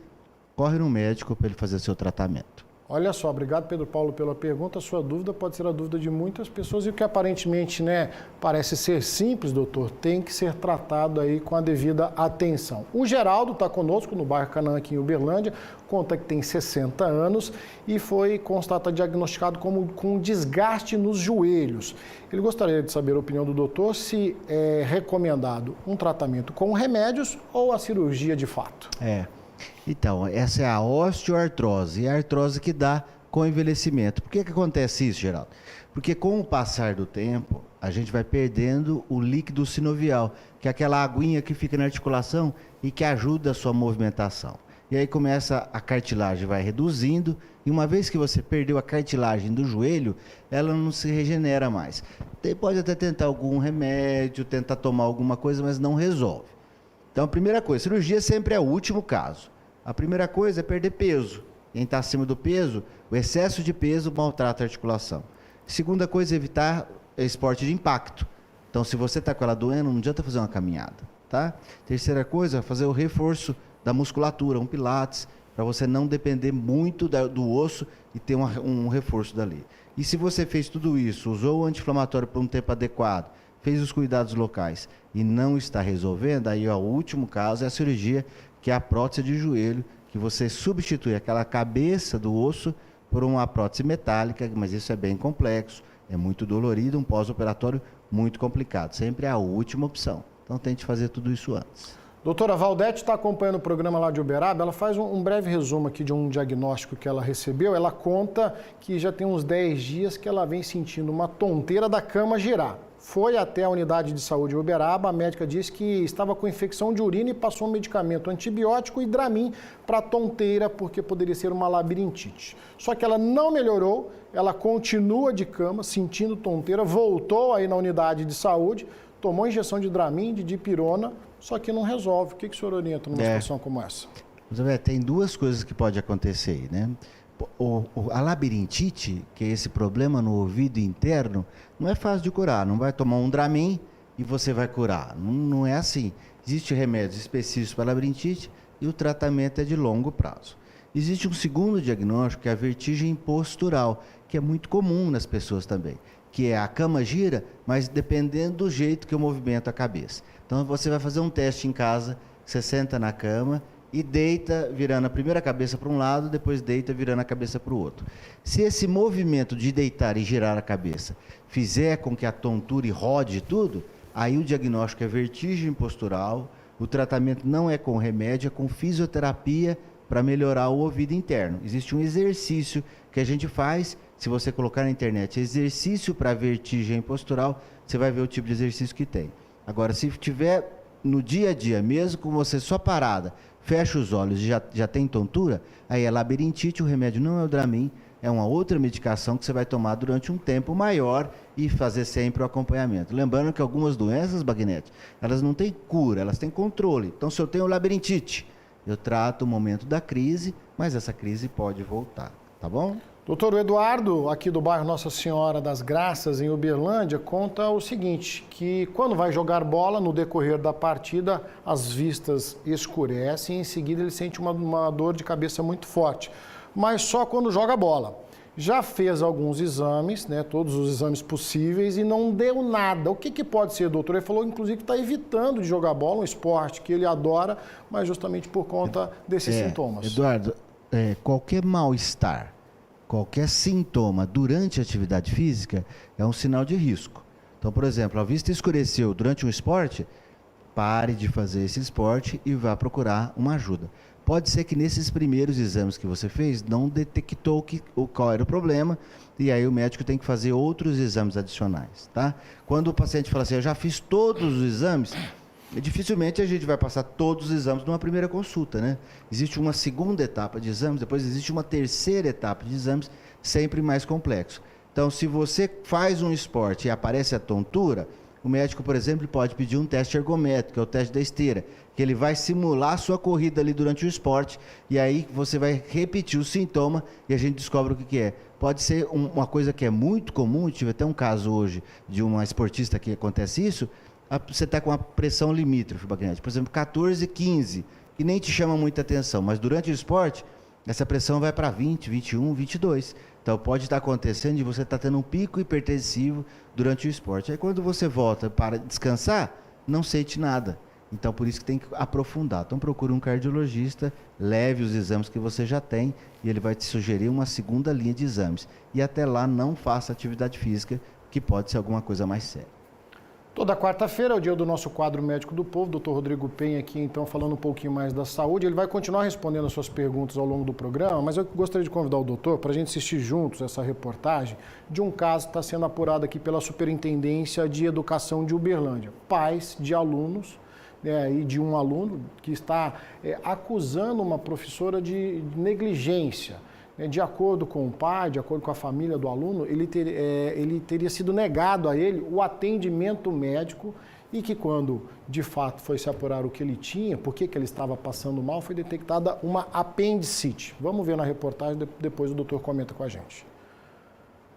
corre no médico para ele fazer seu tratamento. Olha só, obrigado Pedro Paulo pela pergunta. A sua dúvida pode ser a dúvida de muitas pessoas e o que aparentemente, parece ser simples, doutor, tem que ser tratado aí com a devida atenção. O Geraldo está conosco no bairro Canaã, aqui em Uberlândia, conta que tem 60 anos e foi diagnosticado com desgaste nos joelhos. Ele gostaria de saber a opinião do doutor se é recomendado um tratamento com remédios ou a cirurgia de fato. Então, essa é a osteoartrose, e a artrose que dá com o envelhecimento. Por que acontece isso, Geraldo? Porque com o passar do tempo, a gente vai perdendo o líquido sinovial, que é aquela aguinha que fica na articulação e que ajuda a sua movimentação. E aí começa a cartilagem, vai reduzindo, e uma vez que você perdeu a cartilagem do joelho, ela não se regenera mais. Pode até tentar algum remédio, tentar tomar alguma coisa, mas não resolve. Então, a primeira coisa, cirurgia sempre é o último caso. A primeira coisa é perder peso. Quem está acima do peso, o excesso de peso maltrata a articulação. Segunda coisa é evitar esporte de impacto. Então, se você está com ela doendo, não adianta fazer uma caminhada, tá? Terceira coisa é fazer o reforço da musculatura, um pilates, para você não depender muito do osso e ter um reforço dali. E se você fez tudo isso, usou o anti-inflamatório por um tempo adequado, fez os cuidados locais e não está resolvendo, aí o último caso é a cirurgia, que é a prótese de joelho, que você substitui aquela cabeça do osso por uma prótese metálica, mas isso é bem complexo, é muito dolorido, um pós-operatório muito complicado. Sempre é a última opção. Então tente fazer tudo isso antes. Doutora Valdete está acompanhando o programa lá de Uberaba, ela faz um breve resumo aqui de um diagnóstico que ela recebeu. Ela conta que já tem uns 10 dias que ela vem sentindo uma tonteira da cama girar. foi até a unidade de saúde em Uberaba, a médica disse que estava com infecção de urina e passou um medicamento antibiótico e Dramin para tonteira, porque poderia ser uma labirintite. Só que ela não melhorou, ela continua de cama, sentindo tonteira, voltou aí na unidade de saúde, tomou injeção de Dramin, de dipirona, só que não resolve. O que o senhor orienta numa situação como essa? Tem duas coisas que pode acontecer aí, né? A labirintite, que é esse problema no ouvido interno, não é fácil de curar. Não vai tomar um Dramin e você vai curar. Não é assim. Existem remédios específicos para labirintite e o tratamento é de longo prazo. Existe um segundo diagnóstico, que é a vertigem postural, que é muito comum nas pessoas também, que é a cama gira, mas dependendo do jeito que eu movimento a cabeça. Então você vai fazer um teste em casa, você senta na cama e deita virando a primeira cabeça para um lado, depois deita virando a cabeça para o outro. Se esse movimento de deitar e girar a cabeça fizer com que a tontura rode tudo, aí o diagnóstico é vertigem postural, o tratamento não é com remédio, é com fisioterapia para melhorar o ouvido interno. Existe um exercício que a gente faz, se você colocar na internet exercício para vertigem postural, você vai ver o tipo de exercício que tem. Agora, se tiver no dia a dia, mesmo com você só parada, fecha os olhos e já tem tontura, aí é labirintite, o remédio não é o Dramin, é uma outra medicação que você vai tomar durante um tempo maior e fazer sempre o acompanhamento. Lembrando que algumas doenças, Bagnetti, elas não têm cura, elas têm controle. Então, se eu tenho labirintite, eu trato o momento da crise, mas essa crise pode voltar, tá bom? Doutor Eduardo, aqui do bairro Nossa Senhora das Graças, em Uberlândia, conta o seguinte, que quando vai jogar bola, no decorrer da partida, as vistas escurecem e em seguida ele sente uma dor de cabeça muito forte, mas só quando joga bola. Já fez alguns exames, né, todos os exames possíveis e não deu nada. O que pode ser, doutor? Ele falou, inclusive, que está evitando de jogar bola, um esporte que ele adora, mas justamente por conta desses sintomas. Eduardo, qualquer mal-estar, qualquer sintoma durante a atividade física é um sinal de risco. Então, por exemplo, a vista escureceu durante um esporte, pare de fazer esse esporte e vá procurar uma ajuda. Pode ser que nesses primeiros exames que você fez, não detectou qual era o problema, e aí o médico tem que fazer outros exames adicionais, tá? Quando o paciente fala assim, eu já fiz todos os exames, dificilmente a gente vai passar todos os exames numa primeira consulta, né? Existe uma segunda etapa de exames, depois existe uma terceira etapa de exames, sempre mais complexo. Então, se você faz um esporte e aparece a tontura, o médico, por exemplo, pode pedir um teste ergométrico, que é o teste da esteira, que ele vai simular a sua corrida ali durante o esporte, e aí você vai repetir o sintoma e a gente descobre o que é. Pode ser uma coisa que é muito comum, tive até um caso hoje de uma esportista que acontece isso, você está com a pressão limítrofe, Bagnetti, por exemplo, 14, 15, que nem te chama muita atenção, mas durante o esporte, essa pressão vai para 20, 21, 22. Então pode estar acontecendo de você estar tendo um pico hipertensivo durante o esporte. Aí quando você volta para descansar, não sente nada. Então por isso que tem que aprofundar. Então procure um cardiologista, leve os exames que você já tem e ele vai te sugerir uma segunda linha de exames. E até lá não faça atividade física, que pode ser alguma coisa mais séria. Toda quarta-feira é o dia do nosso quadro Médico do Povo, Dr. Rodrigo Penha aqui, então, falando um pouquinho mais da saúde. Ele vai continuar respondendo as suas perguntas ao longo do programa, mas eu gostaria de convidar o doutor para a gente assistir juntos essa reportagem de um caso que está sendo apurado aqui pela Superintendência de Educação de Uberlândia. Pais de alunos, e de um aluno que está acusando uma professora de negligência. De acordo com o pai, de acordo com a família do aluno, ele teria sido negado a ele o atendimento médico e que quando, de fato, foi se apurar o que ele tinha, por que ele estava passando mal, foi detectada uma apendicite. Vamos ver na reportagem, depois o doutor comenta com a gente.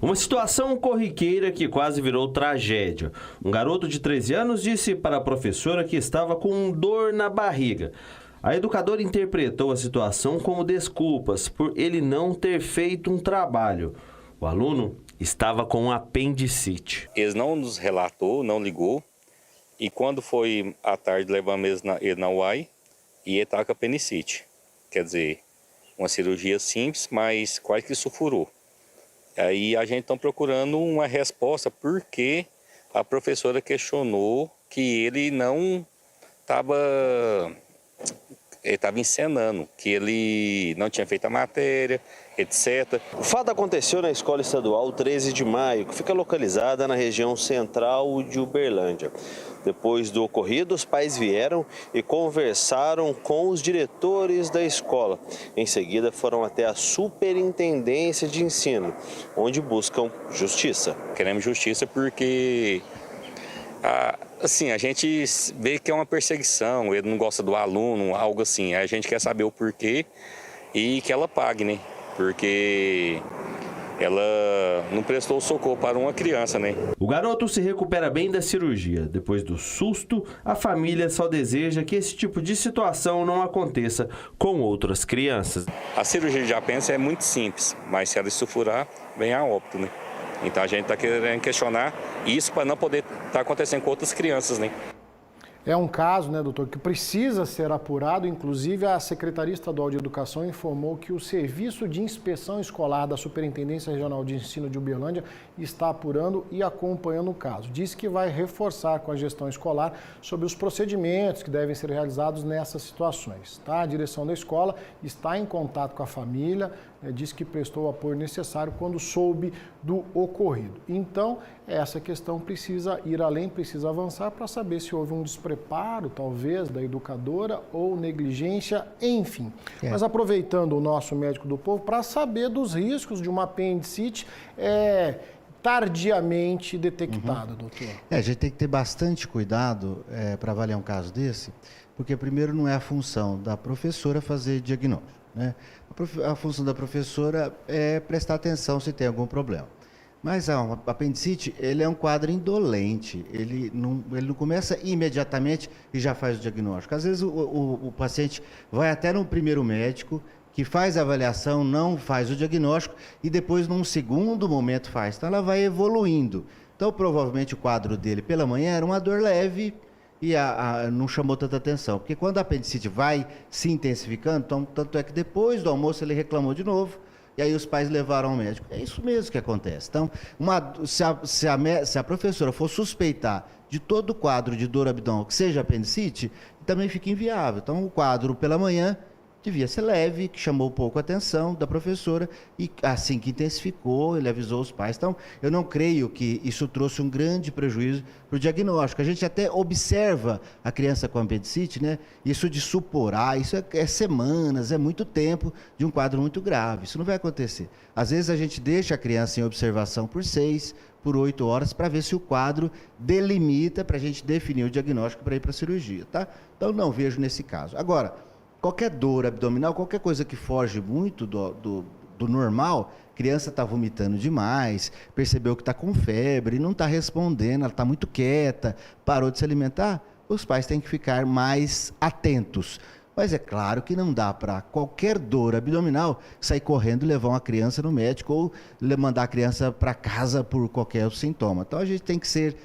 Uma situação corriqueira que quase virou tragédia. Um garoto de 13 anos disse para a professora que estava com dor na barriga. A educadora interpretou a situação como desculpas por ele não ter feito um trabalho. O aluno estava com apendicite. Eles não nos relatou, não ligou. E quando foi à tarde, levamos ele na UAI e ele estava com apendicite. Quer dizer, uma cirurgia simples, mas quase que sulfurou. Aí a gente está procurando uma resposta porque a professora questionou que ele não estava ele estava encenando que ele não tinha feito a matéria, etc. O fato aconteceu na Escola Estadual 13 de Maio, que fica localizada na região central de Uberlândia. Depois do ocorrido, os pais vieram e conversaram com os diretores da escola. Em seguida, foram até a Superintendência de Ensino, onde buscam justiça. Queremos justiça porque assim, a gente vê que é uma perseguição, ele não gosta do aluno, algo assim. A gente quer saber o porquê e que ela pague, né? Porque ela não prestou socorro para uma criança, né? O garoto se recupera bem da cirurgia. Depois do susto, a família só deseja que esse tipo de situação não aconteça com outras crianças. A cirurgia de apêndice é muito simples, mas se ela estufurar, vem a óbito, né? Então a gente está querendo questionar isso para não poder estar acontecendo com outras crianças, né? É um caso, né, doutor, que precisa ser apurado. Inclusive, a Secretaria Estadual de Educação informou que o Serviço de Inspeção Escolar da Superintendência Regional de Ensino de Uberlândia está apurando e acompanhando o caso. Diz que vai reforçar com a gestão escolar sobre os procedimentos que devem ser realizados nessas situações. Tá? A direção da escola está em contato com a família, diz que prestou o apoio necessário quando soube do ocorrido. Então, essa questão precisa ir além, precisa avançar para saber se houve um despreparo, talvez, da educadora ou negligência, enfim. Mas aproveitando o nosso médico do povo, para saber dos riscos de uma apendicite tardiamente detectada, doutor. A gente tem que ter bastante cuidado para avaliar um caso desse, porque primeiro não é a função da professora fazer diagnóstico, né? A função da professora é prestar atenção se tem algum problema. Mas a apendicite, ele é um quadro indolente, ele não começa imediatamente e já faz o diagnóstico. Às vezes o paciente vai até no primeiro médico, que faz a avaliação, não faz o diagnóstico e depois num segundo momento faz. Então ela vai evoluindo. Então provavelmente o quadro dele pela manhã era uma dor leve e não chamou tanta atenção. Porque quando a apendicite vai se intensificando, tanto é que depois do almoço ele reclamou de novo, e aí os pais levaram ao médico. É isso mesmo que acontece. Então, se a professora for suspeitar de todo o quadro de dor abdominal que seja apendicite, também fica inviável. Então, o quadro pela manhã devia ser leve, que chamou pouco a atenção da professora e assim que intensificou, ele avisou os pais. Então, eu não creio que isso trouxe um grande prejuízo para o diagnóstico. A gente até observa a criança com apendicite, né? Isso de suporar, isso é semanas, é muito tempo de um quadro muito grave. Isso não vai acontecer. Às vezes a gente deixa a criança em observação por 6, por 8 horas para ver se o quadro delimita para a gente definir o diagnóstico para ir para a cirurgia, tá? Então, não vejo nesse caso. Agora, qualquer dor abdominal, qualquer coisa que foge muito do normal, criança está vomitando demais, percebeu que está com febre, não está respondendo, ela está muito quieta, parou de se alimentar, os pais têm que ficar mais atentos. Mas é claro que não dá para qualquer dor abdominal sair correndo e levar uma criança no médico ou mandar a criança para casa por qualquer sintoma. Então a gente tem que ser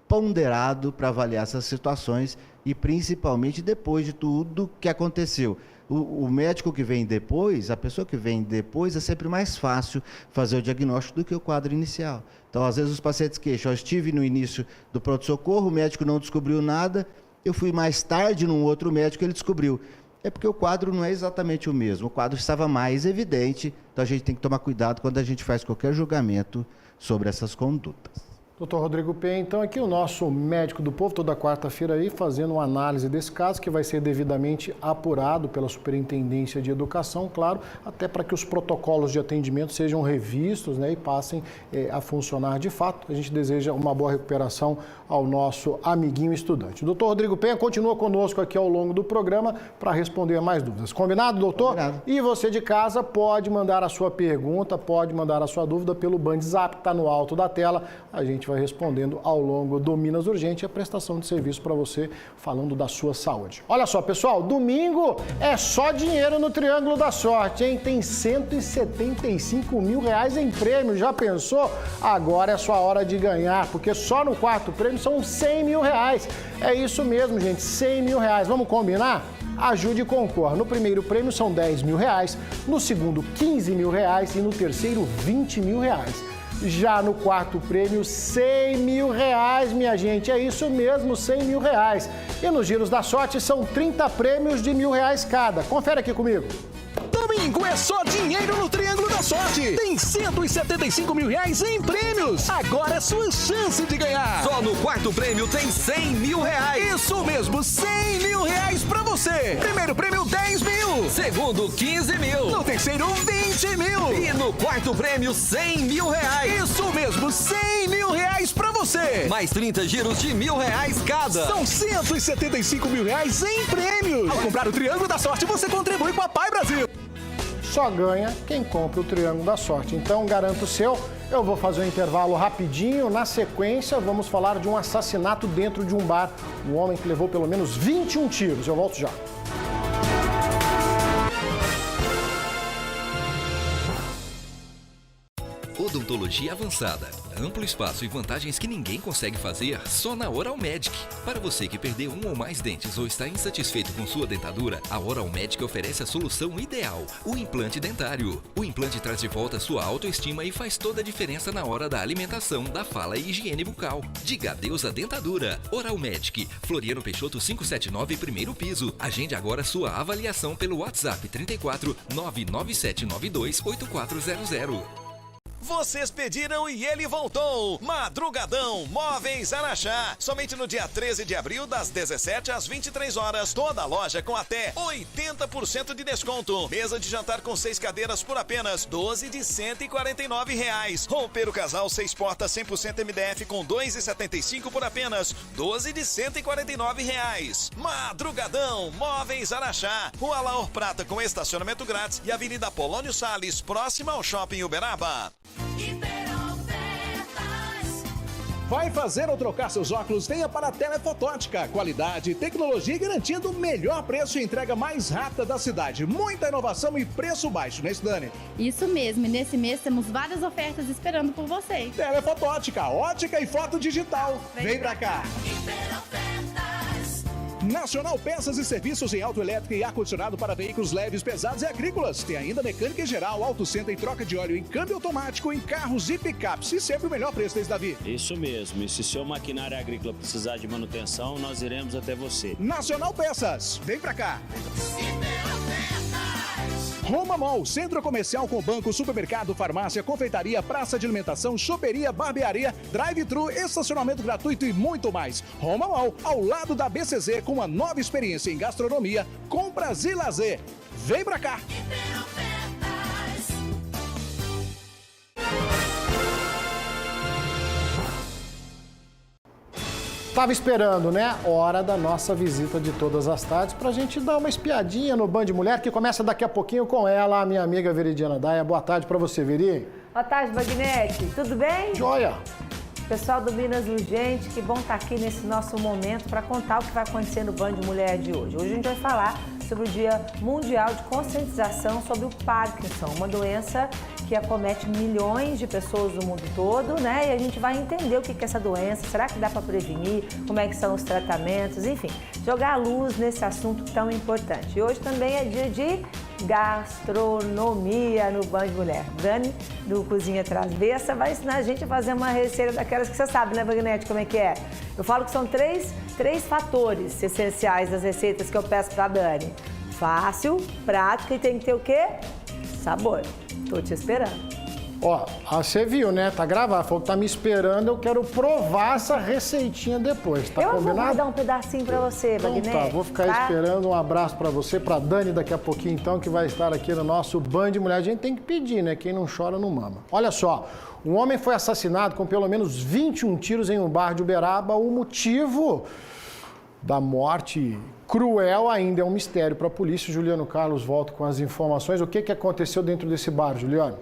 ponderado para avaliar essas situações e principalmente depois de tudo que aconteceu. O médico que vem depois, a pessoa que vem depois, é sempre mais fácil fazer o diagnóstico do que o quadro inicial. Então, às vezes os pacientes queixam, eu estive no início do pronto-socorro, o médico não descobriu nada, eu fui mais tarde num outro médico, ele descobriu. É porque o quadro não é exatamente o mesmo, o quadro estava mais evidente, então a gente tem que tomar cuidado quando a gente faz qualquer julgamento sobre essas condutas. Doutor Rodrigo Penha, então aqui o nosso médico do povo, toda quarta-feira aí, fazendo uma análise desse caso, que vai ser devidamente apurado pela Superintendência de Educação, claro, até para que os protocolos de atendimento sejam revistos, né, e passem a funcionar de fato. A gente deseja uma boa recuperação ao nosso amiguinho estudante. O doutor Rodrigo Penha continua conosco aqui ao longo do programa para responder mais dúvidas. Combinado, doutor? Combinado. E você de casa pode mandar a sua pergunta, pode mandar a sua dúvida pelo Bandzap, que está no alto da tela. A gente vai respondendo ao longo do Minas Urgente a prestação de serviço para você, falando da sua saúde. Olha só, pessoal, domingo é só dinheiro no Triângulo da Sorte, hein? Tem R$175 mil em prêmio, já pensou? Agora é sua hora de ganhar, porque só no quarto prêmio são R$100 mil. É isso mesmo, gente, R$100 mil. Vamos combinar? Ajude e concorra. No primeiro prêmio são R$10 mil, no segundo R$15 mil e no terceiro R$20 mil. Já no quarto prêmio, 100 mil reais, minha gente. É isso mesmo, 100 mil reais. E nos giros da sorte são 30 prêmios de R$1.000 cada. Confere aqui comigo. Domingo é só dinheiro no Triângulo da Sorte. Tem 175 mil reais em prêmios. Agora é sua chance de ganhar. Só no quarto prêmio tem 100 mil reais. Isso mesmo, 100 mil reais pra você. Primeiro prêmio, 10 mil. Segundo, 15 mil. No terceiro, 20 mil. E no quarto prêmio, 100 mil reais. Isso mesmo, 100 mil reais pra você. Mais 30 giros de R$1.000 cada. São 175 mil reais em prêmios. Ao comprar o Triângulo da Sorte, você contribui com a Pai Brasil. Só ganha quem compra o Triângulo da Sorte. Então, garanto o seu. Eu vou fazer um intervalo rapidinho. Na sequência, vamos falar de um assassinato dentro de um bar. Um homem que levou pelo menos 21 tiros. Eu volto já. Odontologia avançada. Amplo espaço e vantagens que ninguém consegue fazer só na Oral Medic. Para você que perdeu um ou mais dentes ou está insatisfeito com sua dentadura, a Oral Medic oferece a solução ideal, o implante dentário. O implante traz de volta sua autoestima e faz toda a diferença na hora da alimentação, da fala e higiene bucal. Diga adeus à dentadura. Oral Medic, Floriano Peixoto 579, primeiro piso. Agende agora sua avaliação pelo WhatsApp 34 99792 8400. Vocês pediram e ele voltou. Madrugadão Móveis Araxá. Somente no dia 13 de abril, das 17 às 23 horas. Toda a loja com até 80% de desconto. Mesa de jantar com 6 cadeiras por apenas 12 de R$149. Roupeiro casal 6 portas 100% MDF com 2,75 por apenas 12 de R$149. Madrugadão Móveis Araxá. Rua Laor Prata com estacionamento grátis e Avenida Polônio Salles, próxima ao Shopping Uberaba. Vai fazer ou trocar seus óculos? Venha para a Telefotótica. Qualidade, tecnologia e garantia do melhor preço e entrega mais rápida da cidade. Muita inovação e preço baixo, não é isso, Dani? Isso mesmo. E nesse mês temos várias ofertas esperando por você. Telefotótica, ótica e foto digital. Vem pra cá. Nacional Peças e Serviços em Autoelétrica e ar-condicionado para veículos leves, pesados e agrícolas. Tem ainda mecânica em geral, autocenter e troca de óleo em câmbio automático em carros e picapes. E sempre o melhor preço, desde Davi. Isso mesmo. E se seu maquinário agrícola precisar de manutenção, nós iremos até você. Nacional Peças. Vem pra cá. Roma Mall, centro comercial com banco, supermercado, farmácia, confeitaria, praça de alimentação, choperia, barbearia, drive-thru, estacionamento gratuito e muito mais. Roma Mall, ao lado da BCZ, com uma nova experiência em gastronomia, compras e lazer. Vem pra cá! Tava esperando, né? Hora da nossa visita de todas as tardes pra gente dar uma espiadinha no Band Mulher, que começa daqui a pouquinho com ela, a minha amiga Veridiana Daia. Boa tarde pra você, Veri. Boa tarde, Bagnete. Tudo bem? Joia. Pessoal do Minas Urgente, que bom estar aqui nesse nosso momento para contar o que vai acontecer no Band Mulher de hoje. Hoje a gente vai falar sobre o Dia Mundial de Conscientização sobre o Parkinson, uma doença que acomete milhões de pessoas no mundo todo, né? E a gente vai entender o que é essa doença, será que dá para prevenir, como é que são os tratamentos, enfim, jogar a luz nesse assunto tão importante. E hoje também é dia de gastronomia no Band Mulher. Dani, do Cozinha Travessa, vai ensinar a gente a fazer uma receita daquelas que você sabe, né, Bagnete, como é que é? Eu falo que são três fatores essenciais das receitas que eu peço pra Dani. Fácil, prática e tem que ter o quê? Sabor. Tô te esperando. Ó, você viu, né? Tá gravado. Falou que tá me esperando, eu quero provar essa receitinha depois. Tá combinado? Eu vou dar um pedacinho pra você, então, Bagnete. Tá, vou ficar esperando. Um abraço pra você, pra Dani daqui a pouquinho, então, que vai estar aqui no nosso Band Mulher. A gente tem que pedir, né? Quem não chora, não mama. Olha só, um homem foi assassinado com pelo menos 21 tiros em um bar de Uberaba. O motivo da morte cruel ainda é um mistério para a polícia. Juliano Carlos volta com as informações. O que aconteceu dentro desse bar, Juliano?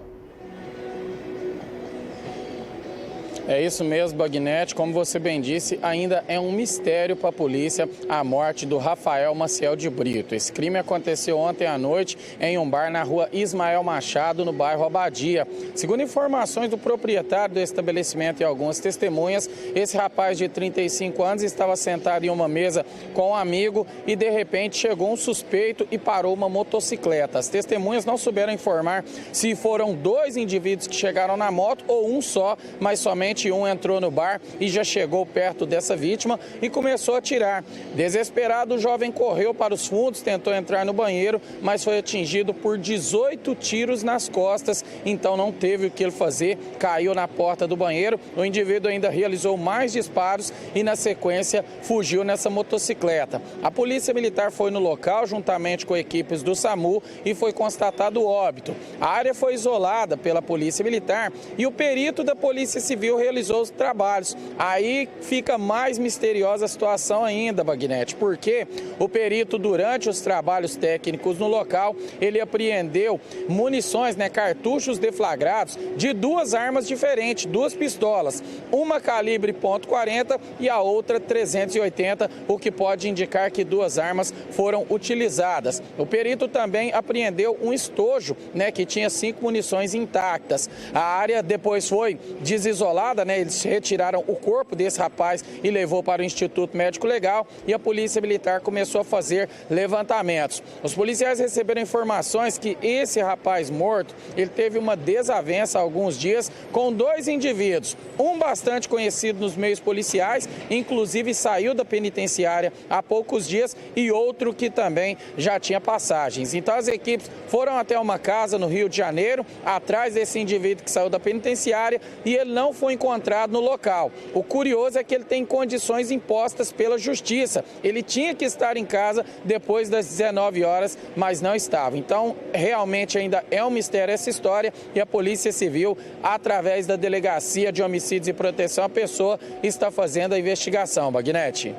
É isso mesmo, Bagnete. Como você bem disse, ainda é um mistério para a polícia a morte do Rafael Maciel de Brito. Esse crime aconteceu ontem à noite em um bar na rua Ismael Machado, no bairro Abadia. Segundo informações do proprietário do estabelecimento e algumas testemunhas, esse rapaz de 35 anos estava sentado em uma mesa com um amigo e, de repente, chegou um suspeito e parou uma motocicleta. As testemunhas não souberam informar se foram 2 indivíduos que chegaram na moto ou um só, mas somente um entrou no bar e já chegou perto dessa vítima e começou a atirar. Desesperado, o jovem correu para os fundos, tentou entrar no banheiro, mas foi atingido por 18 tiros nas costas, então não teve o que ele fazer, caiu na porta do banheiro. O indivíduo ainda realizou mais disparos e, na sequência, fugiu nessa motocicleta. A polícia militar foi no local, juntamente com equipes do SAMU, e foi constatado o óbito. A área foi isolada pela polícia militar e o perito da Polícia Civil realizou os trabalhos. Aí fica mais misteriosa a situação ainda, Bagnete, porque o perito, durante os trabalhos técnicos no local, ele apreendeu munições, cartuchos deflagrados de 2 armas diferentes, 2 pistolas, uma calibre .40 e a outra 380, o que pode indicar que 2 armas foram utilizadas. O perito também apreendeu um estojo, que tinha 5 munições intactas. A área depois foi desisolada, eles retiraram o corpo desse rapaz e levou para o Instituto Médico Legal e a Polícia Militar começou a fazer levantamentos. Os policiais receberam informações que esse rapaz morto, ele teve uma desavença há alguns dias com 2 indivíduos, um bastante conhecido nos meios policiais, inclusive saiu da penitenciária há poucos dias, e outro que também já tinha passagens. Então as equipes foram até uma casa no Rio de Janeiro, atrás desse indivíduo que saiu da penitenciária, e ele não foi encontrado no local. O curioso é que ele tem condições impostas pela justiça. Ele tinha que estar em casa depois das 19 horas, mas não estava. Então, realmente ainda é um mistério essa história e a Polícia Civil, através da Delegacia de Homicídios e Proteção à Pessoa, está fazendo a investigação. Bagnete.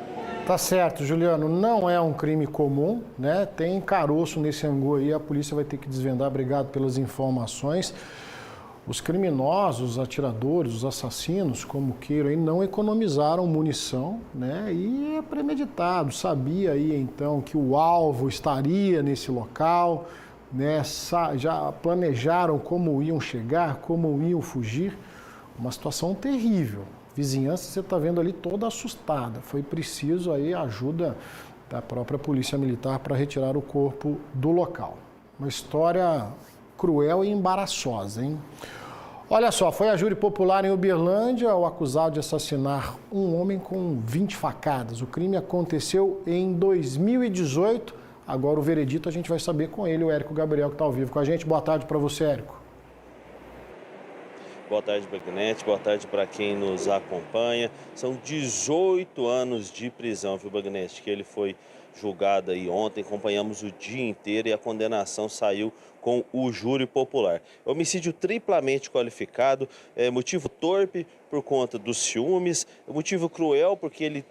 Tá certo, Juliano. Não é um crime comum, Tem caroço nesse angu aí, a polícia vai ter que desvendar. Obrigado pelas informações. Os criminosos, os atiradores, os assassinos, como queiram, aí, não economizaram munição, E é premeditado. Sabia aí, então, que o alvo estaria nesse local, Já planejaram como iam chegar, como iam fugir. Uma situação terrível. Vizinhança, você está vendo ali toda assustada. Foi preciso aí a ajuda da própria Polícia Militar para retirar o corpo do local. Uma história cruel e embaraçosa, hein? Olha só, foi a júri popular em Uberlândia o acusado de assassinar um homem com 20 facadas. O crime aconteceu em 2018. Agora o veredito a gente vai saber com ele, o Érico Gabriel, que está ao vivo com a gente. Boa tarde para você, Érico. Boa tarde, Bagnete. Boa tarde para quem nos acompanha. São 18 anos de prisão, viu, Bagnete? Que ele foi julgado aí ontem, acompanhamos o dia inteiro e a condenação saiu com o júri popular. Homicídio triplamente qualificado, motivo torpe por conta dos ciúmes, motivo cruel porque ele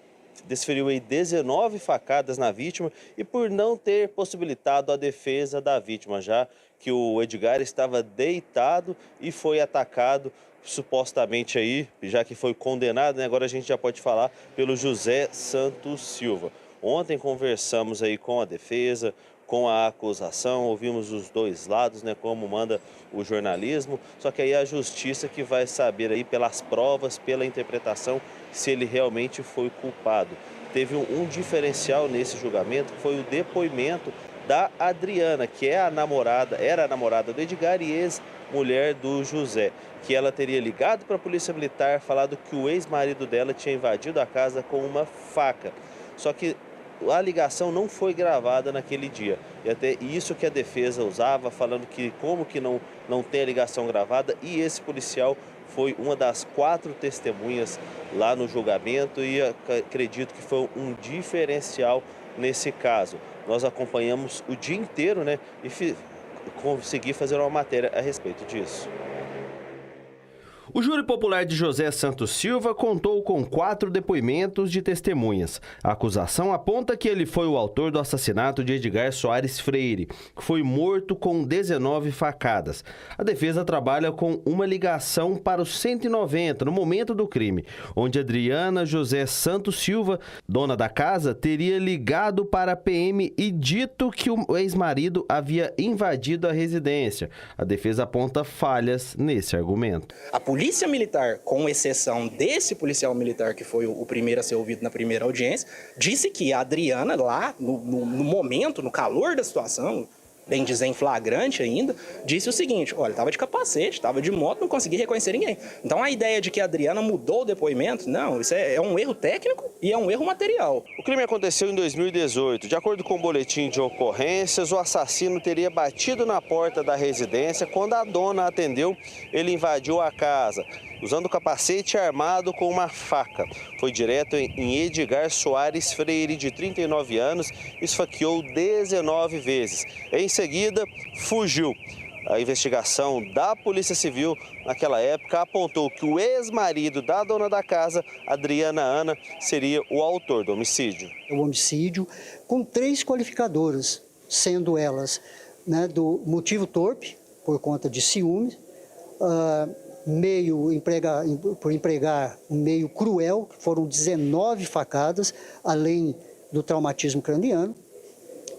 desferiu aí 19 facadas na vítima e por não ter possibilitado a defesa da vítima, já que o Edgar estava deitado e foi atacado supostamente aí, já que foi condenado, agora a gente já pode falar pelo José Santos Silva. Ontem conversamos aí com a defesa, com a acusação, ouvimos os 2 lados, como manda o jornalismo, só que aí é a justiça que vai saber aí pelas provas, pela interpretação, se ele realmente foi culpado. Teve um diferencial nesse julgamento, que foi o depoimento da Adriana, que era a namorada do Edgar e ex-mulher do José, que ela teria ligado para a Polícia Militar, falado que o ex-marido dela tinha invadido a casa com uma faca. Só que a ligação não foi gravada naquele dia. E até isso que a defesa usava, falando que como que não tem a ligação gravada, e esse policial foi uma das 4 testemunhas lá no julgamento e acredito que foi um diferencial nesse caso. Nós acompanhamos o dia inteiro, e consegui fazer uma matéria a respeito disso. O júri popular de José Santos Silva contou com 4 depoimentos de testemunhas. A acusação aponta que ele foi o autor do assassinato de Edgar Soares Freire, que foi morto com 19 facadas. A defesa trabalha com uma ligação para o 190 no momento do crime, onde Adriana José Santos Silva, dona da casa, teria ligado para a PM e dito que o ex-marido havia invadido a residência. A defesa aponta falhas nesse argumento. A Polícia Militar, com exceção desse policial militar que foi o primeiro a ser ouvido na primeira audiência, disse que a Adriana lá, no momento, no calor da situação, bem dizer em flagrante ainda, disse o seguinte: olha, estava de capacete, estava de moto, não consegui reconhecer ninguém. Então a ideia de que a Adriana mudou o depoimento, não, isso é um erro técnico e é um erro material. O crime aconteceu em 2018. De acordo com o boletim de ocorrências, o assassino teria batido na porta da residência. Quando a dona atendeu, ele invadiu a casa, usando o capacete armado com uma faca. Foi direto em Edgar Soares Freire, de 39 anos, e esfaqueou 19 vezes. Em seguida, fugiu. A investigação da Polícia Civil, naquela época, apontou que o ex-marido da dona da casa, Adriana Ana, seria o autor do homicídio. O homicídio com 3 qualificadoras, sendo elas, né, do motivo torpe, por conta de ciúme, por empregar um meio cruel, que foram 19 facadas, além do traumatismo craniano,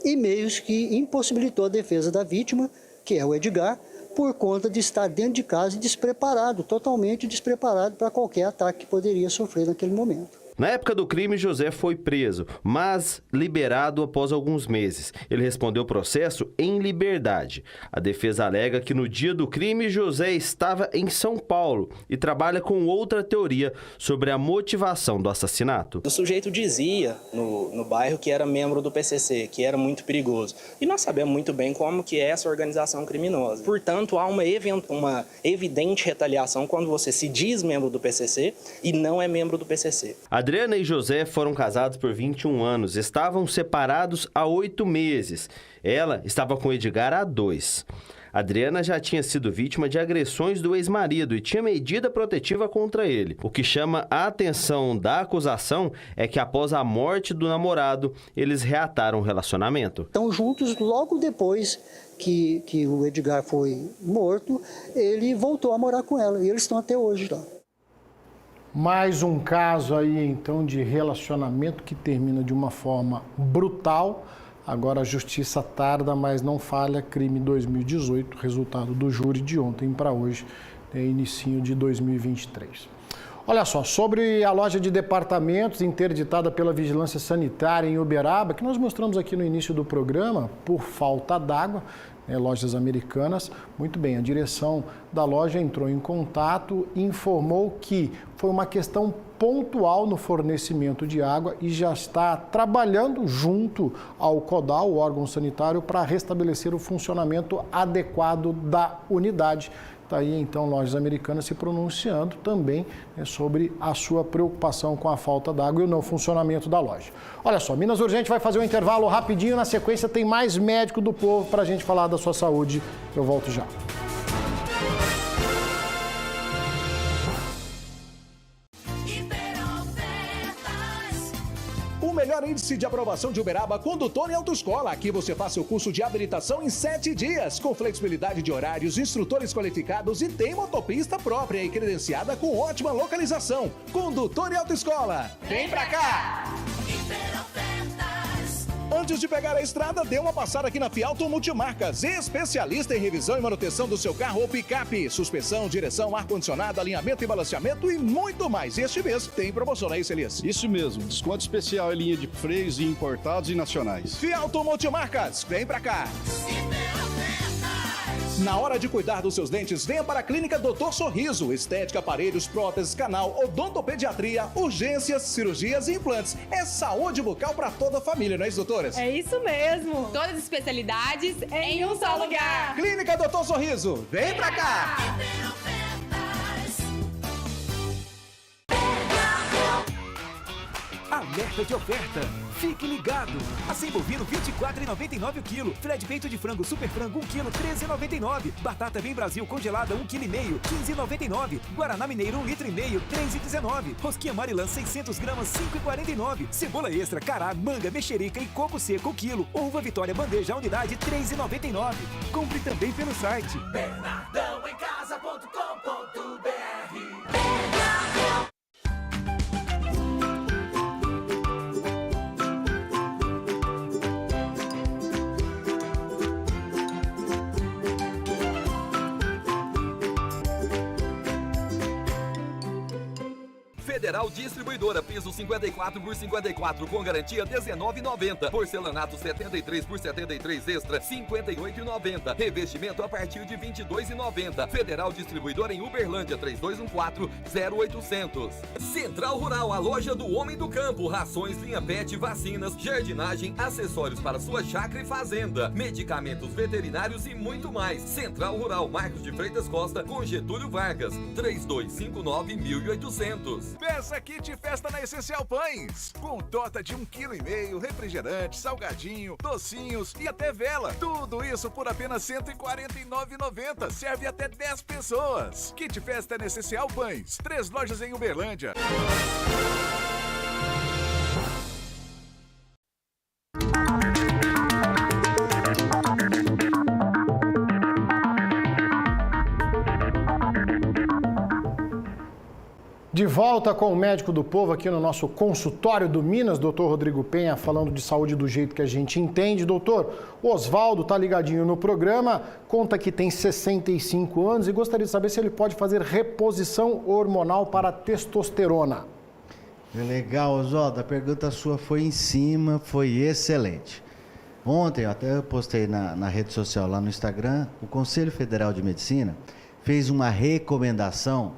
e meios que impossibilitou a defesa da vítima, que é o Edgar, por conta de estar dentro de casa e despreparado, totalmente despreparado para qualquer ataque que poderia sofrer naquele momento. Na época do crime, José foi preso, mas liberado após alguns meses. Ele respondeu o processo em liberdade. A defesa alega que no dia do crime, José estava em São Paulo e trabalha com outra teoria sobre a motivação do assassinato. O sujeito dizia no bairro que era membro do PCC, que era muito perigoso. E nós sabemos muito bem como que é essa organização criminosa. Portanto, há uma evidente retaliação quando você se diz membro do PCC e não é membro do PCC. Adriana e José foram casados por 21 anos, estavam separados há 8 meses. Ela estava com Edgar há 2. Adriana já tinha sido vítima de agressões do ex-marido e tinha medida protetiva contra ele. O que chama a atenção da acusação é que após a morte do namorado, eles reataram o relacionamento. Estão juntos logo depois que o Edgar foi morto, ele voltou a morar com ela e eles estão até hoje lá. Mais um caso aí, então, de relacionamento que termina de uma forma brutal. Agora a justiça tarda, mas não falha. Crime 2018, resultado do júri de ontem para hoje, inicinho de 2023. Olha só, sobre a loja de departamentos interditada pela Vigilância Sanitária em Uberaba, que nós mostramos aqui no início do programa, por falta d'água, Lojas Americanas. Muito bem, a direção da loja entrou em contato e informou que foi uma questão pontual no fornecimento de água e já está trabalhando junto ao CODAL, o órgão sanitário, para restabelecer o funcionamento adequado da unidade. Está aí, então, Lojas Americanas se pronunciando também sobre a sua preocupação com a falta d'água e o não funcionamento da loja. Olha só, Minas Urgente vai fazer um intervalo rapidinho, na sequência tem mais Médico do Povo para a gente falar da sua saúde. Eu volto já. O melhor índice de aprovação de Uberaba, Condutor e Autoescola. Aqui você faz seu curso de habilitação em 7 dias, com flexibilidade de horários, instrutores qualificados e tem motopista própria e credenciada com ótima localização. Condutor e Autoescola. Vem pra cá! Antes de pegar a estrada, dê uma passada aqui na Fialto Multimarcas, especialista em revisão e manutenção do seu carro ou picape. Suspensão, direção, ar-condicionado, alinhamento e balanceamento e muito mais. Este mês tem promoção, não é isso, Elias? Isso mesmo, desconto especial em linha de freios importados e nacionais. Fialto Multimarcas, vem pra cá! Na hora de cuidar dos seus dentes, venha para a Clínica Doutor Sorriso. Estética, aparelhos, próteses, canal, odontopediatria, urgências, cirurgias e implantes. É saúde bucal para toda a família, não é isso, doutoras? É isso mesmo. Todas as especialidades em um só lugar. Clínica Doutor Sorriso, vem pra cá! Alerta de oferta. Fique ligado. Assim bovino, R$ 24,99 o quilo. Filé de peito de frango, super frango, 1 quilo, R$ 13,99. Batata Bem Brasil congelada, 1,5 kg, R$ 15,99. Guaraná Mineiro, 1,5 litro, R$ 3,19. Rosquinha Marilã, 600 gramas, R$ 5,49. Cebola extra, cará, manga, mexerica e coco seco, o quilo. Uva Vitória Bandeja, unidade, R$ 3,99. Compre também pelo site bernardãoemcasa.com.br. Federal Distribuidora, piso 54 por 54 com garantia R$19,90. Porcelanato 73 por 73 extra, R$58,90. Revestimento a partir de R$22,90. Federal Distribuidora em Uberlândia, 3214-0800. Central Rural, a loja do homem do campo. Rações, linha pet, vacinas, jardinagem, acessórios para sua chácara e fazenda, medicamentos veterinários e muito mais. Central Rural, Marcos de Freitas Costa, com Getúlio Vargas, 3259-1800. Peça kit festa na Essencial Pães. Com tota de 1,5 kg, refrigerante, salgadinho, docinhos e até vela. Tudo isso por apenas R$ 149,90. Serve até 10 pessoas. Kit festa na Essencial Pães. 3 lojas em Uberlândia. De volta com o Médico do Povo aqui no nosso consultório do Minas, doutor Rodrigo Penha, falando de saúde do jeito que a gente entende. Doutor, o Oswaldo está ligadinho no programa, conta que tem 65 anos e gostaria de saber se ele pode fazer reposição hormonal para testosterona. Legal, Oswaldo, a pergunta sua foi em cima, foi excelente. Ontem, até eu postei na rede social lá no Instagram, o Conselho Federal de Medicina fez uma recomendação,